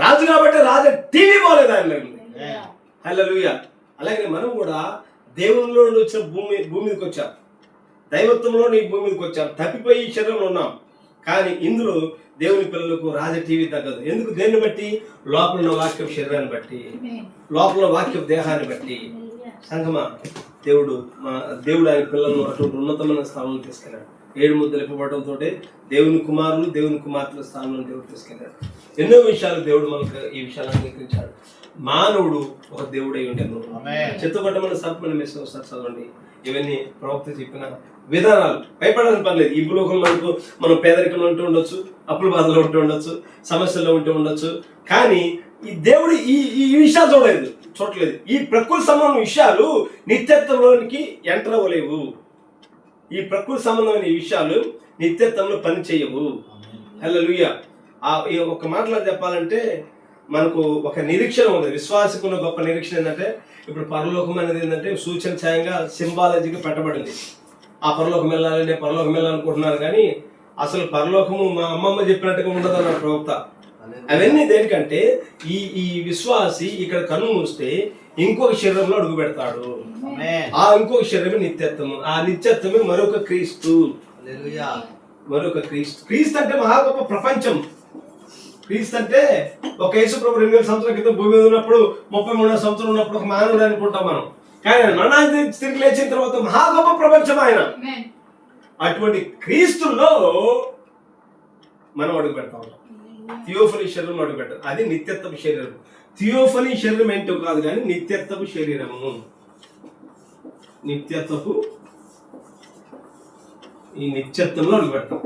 రాజు కాబట్టి రాజు టీవీ పోలేదు ఆయన. హల్లెలూయా. అలాగే మనం కూడా దేవునిలో వచ్చిన భూమి మీదకి వచ్చాం, దైవత్వంలో నీ భూమి మీదకి వచ్చాం, తప్పిపోయి ఈ శరీరంలో ఉన్నాం. కానీ ఇందులో దేవుని పిల్లలకు రాజ టీవీ తగ్గదు. ఎందుకు? దేన్ని బట్టి? లోపల ఉన్న వాక్యం శరీరాన్ని బట్టి, లోపల వాక్యం దేహాన్ని బట్టి. సంగమా, దేవుడు ఆయన పిల్లలను అటువంటి ఉన్నతమైన స్థానంలో తీసుకెళ్ళాడు. 7 ముద్దలు ఇవ్వబడంతో దేవుని కుమారులు దేవుని కుమార్తెల స్థానంలో దేవుడు తీసుకెళ్ళాడు. ఎన్నో విషయాలు దేవుడు మనకు ఈ విషయాలు అంగీకరించాడు. మానవుడు ఒక దేవుడై ఉండేను. చెత్తగొట్టమని సర్పమని మెసేజ్ ఒకసారి చదవండి. ఇవన్నీ ప్రవక్త చెప్పిన విధానాలు. భయపడాల్సిన పర్లేదు. ఈ భూలోకం మనకు మనం పేదరికంలో ఉంటూ ఉండొచ్చు, అప్పుల బాధలో ఉంటూ ఉండొచ్చు, సమస్యల్లో ఉంటూ ఉండొచ్చు, కానీ ఈ దేవుడు ఈ విషయాలు చూడలేదు. ఈ ప్రకృతి సంబంధం విషయాలు నిత్యత్వంలోనికి ఎంటర్ అవ్వలేవు. ఈ ప్రకృతి సంబంధమైన విషయాలు నిత్యత్వంలో పని చేయవు. హల్లెలూయా. ఒక మాటలో చెప్పాలంటే మనకు ఒక నిరీక్షణ ఉంది. విశ్వాసకున్న గొప్ప నిరీక్షణ ఏంటంటే ఇప్పుడు పరలోకం అనేది ఏంటంటే సూచన ఛాయంగా సింబాలజీగా పెట్టబడింది. ఆ పరలోకం వెళ్ళాలి, నేను పరలోకం వెళ్ళాలనుకుంటున్నాను, కానీ అసలు పరలోకము మా అమ్మమ్మ చెప్పినట్టుగా ఉండదు అన్న ప్రవక్త. అవన్నీ దేనికంటే ఈ విశ్వాసి ఇక్కడ కన్ను మూస్తే ఇంకొక శరీరంలో అడుగు పెడతాడు. ఆ ఇంకొక శరీరం నిత్యత్వము, ఆ నిత్యత్వమే మరొక క్రీస్తు. మరొక క్రీస్తు అంటే మహా గొప్ప ప్రపంచం. క్రీస్తు అంటే ఒక యేసు ప్రభు 2000 సంవత్సరాల క్రితం భూమి మీద ఉన్నప్పుడు 33 సంవత్సరం ఉన్నప్పుడు ఒక మానవుడు అనుకుంటాం మనం, కానీ మరణాన్ని తిరిగి లేచిన తర్వాత మహా గొప్ప ప్రపంచం ఆయన. అటువంటి క్రీస్తులో మనం అడుగు పెడతా ఉంటాం. థియోఫనీ శరీరం అడుగుపెట్టారు. అది నిత్యత్వపు శరీరం. థియోఫనీ శరీరం ఏంటో కాదు కానీ నిత్యత్వపు శరీరము. నిత్యత్వపు ఈ నిత్యత్వంలో అడుగుపెడతాం.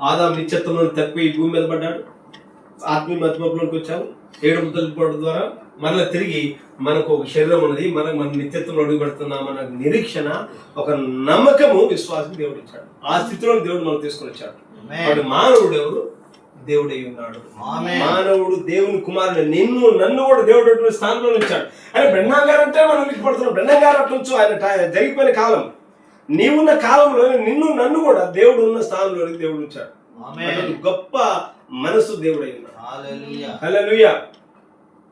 ఆదాము నిత్యత్వంలో తక్కువ ఈ భూమి మీద పడ్డాడు. ఆత్మీయ మధ్యలోకి వచ్చాము. 7 ముద్దలు పడడం ద్వారా మరలా తిరిగి మనకు ఒక శరీరం ఉన్నది. మన నిత్యత్వంలో అడుగు పెడుతున్నామన్న నిరీక్షణ, ఒక నమ్మకము విశ్వాసం దేవుడు ఇచ్చాడు. ఆ స్థితిలో దేవుడు మనం తీసుకొని వచ్చాడు. వాడు మానవుడు ఎవరు? దేవుడై ఉన్నాడు. మానవుడు దేవుని కుమారుడు. నిన్ను నన్ను కూడా దేవుడు స్థానంలో ఉంచాడు. ఆయన బ్రహ్మం గారు అంటే మనం విడిపడుతున్నాం. బ్రహ్మం గారు అట్లుంచు, ఆయన జరిగిపోయిన కాలం. నీవున్న కాలంలో నిన్ను నన్ను కూడా దేవుడు ఉన్న స్థానంలోనికి దేవుడు ఉంచాడు. గొప్ప మనసు దేవుడై ఉన్నాడు. హల్లెలూయా.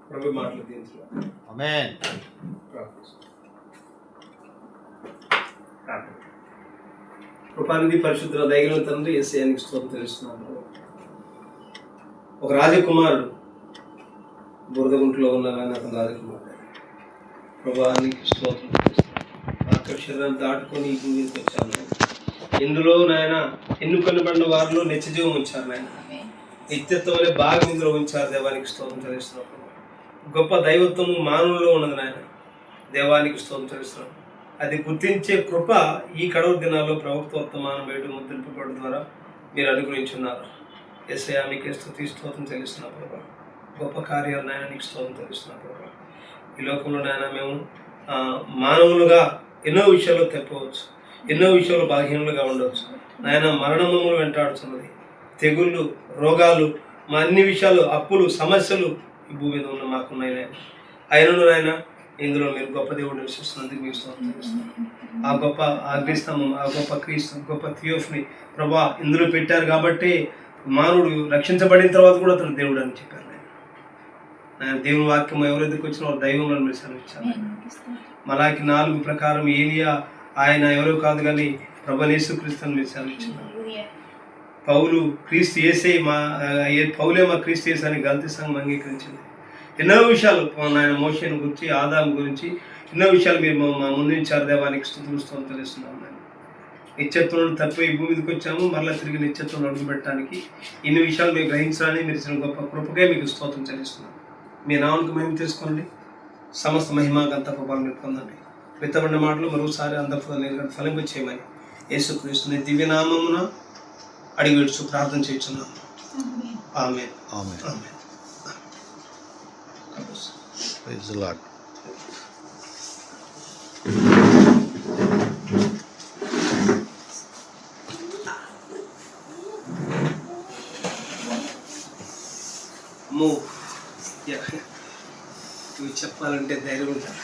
ప్రభు మాటలు దీంట్లో ఆమేన్. కృపానిధి పరిశుద్ధుల దయగల తండ్రి యేసయ్యానికి స్తోత్రం తెలుస్తున్నాను. ఒక రాజకుమారుడు బురదగుంట్లో ఉన్న అతను రాజకుమారుడు. ప్రభానికి స్తోత్రం శరీరాన్ని దాటుకొని ఈ భూమికి వచ్చాను. ఇందులో నాయన ఎన్నుకొనబడిన వారిలో నిత్యజీవం ఉంచారు. నాయన నిత్యత్వం అనే భాగం ఇందులో ఉంచారు. దేవానికి స్తోత్రం తెలుస్తున్నాం. గొప్ప దైవత్వము మానవులో ఉన్నది నాయన. దేవానికి స్తోత్రం తెలుస్తున్నాం. అది గుర్తించే కృప ఈ కడవ దినాల్లో ప్రవక్తోత్తమానం వేడు ముద్రింపబడి ద్వారా మీరు అనుగ్రహించున్నారు. యేసయ్యా మీకే స్తోత్రం తెలుస్తున్నా ప్రభా. గొప్ప కార్యాలు నాయన నీకు స్తోత్రం తెలుస్తున్నా ప్రభా. ఈ లోకంలో నాయన మేము మానవులుగా ఎన్నో విషయాల్లో తెప్పవచ్చు, ఎన్నో విషయాల్లో బలహీనులుగా ఉండవచ్చు. నాయన మరణము వెంటాడుతున్నది, తెగుళ్ళు, రోగాలు, మా అన్ని విషయాలు, అప్పులు, సమస్యలు ఈ భూమి మీద ఉన్న మాకున్నాయి నాయన. అయినను నాయన ఇందులో మీరు గొప్ప దేవుడు నివసిస్తున్నందుకు మీకు స్తోత్రం తెలుస్తున్నాను. ఆ గొప్ప అగ్నిస్తంభం, ఆ గొప్ప క్రీస్తు, గొప్ప థియోఫనీ ప్రభా ఇందులో పెట్టారు కాబట్టి మానవుడు రక్షించబడిన తర్వాత కూడా అతను దేవుడు అని చెప్పారు. ఆయన దేవుని వాక్యం ఎవరైతే వచ్చిన వాళ్ళు దైవంలో మీరు సెలవిచ్చారు. మలాకి 4 ప్రకారం ఏలియా ఆయన ఎవరో కాదు కానీ ప్రభు యేసుక్రీస్తుని మీరు సెలవిచ్చినారు. పౌలు క్రీస్తు యేసే పౌలే మా క్రీస్తు యేసు అని గల్తీ సంఘం అంగీకరించింది. ఎన్నో విషయాలు ఆయన మోషేను గురించి, ఆదాము గురించి ఎన్నో విషయాలు మీరు మా ముందుంచారు. దేవానికి స్తుతులు తెలుస్తున్నాం. నేను నిత్యత్వంలో తప్ప ఈ భూమి మీదకి వచ్చాము. మరలా తిరిగి నిత్యత్వంలో అడుగు పెట్టడానికి ఇన్ని విషయాలు మీరు గ్రహించడానికి మీరు ఇచ్చిన గొప్ప కృపకే మీకు స్తోత్రం చెల్లిస్తున్నాం. మీ నామకు మేము తీసుకోండి. సమస్త మహిమ గంత ప్రభావం మీరు పొందండి. విత్తబడిన మాటలు మరోసారి అందరూ ఫలింప చేయమని యేసుక్రీస్తుని దివ్యనామమున అడిగి విడుచు ప్రార్థన చేస్తున్నాం. Amen. Amen. Amen. Praise the Lord. ఇవి చెప్పాలంటే ధైర్యం ఉంటుంది.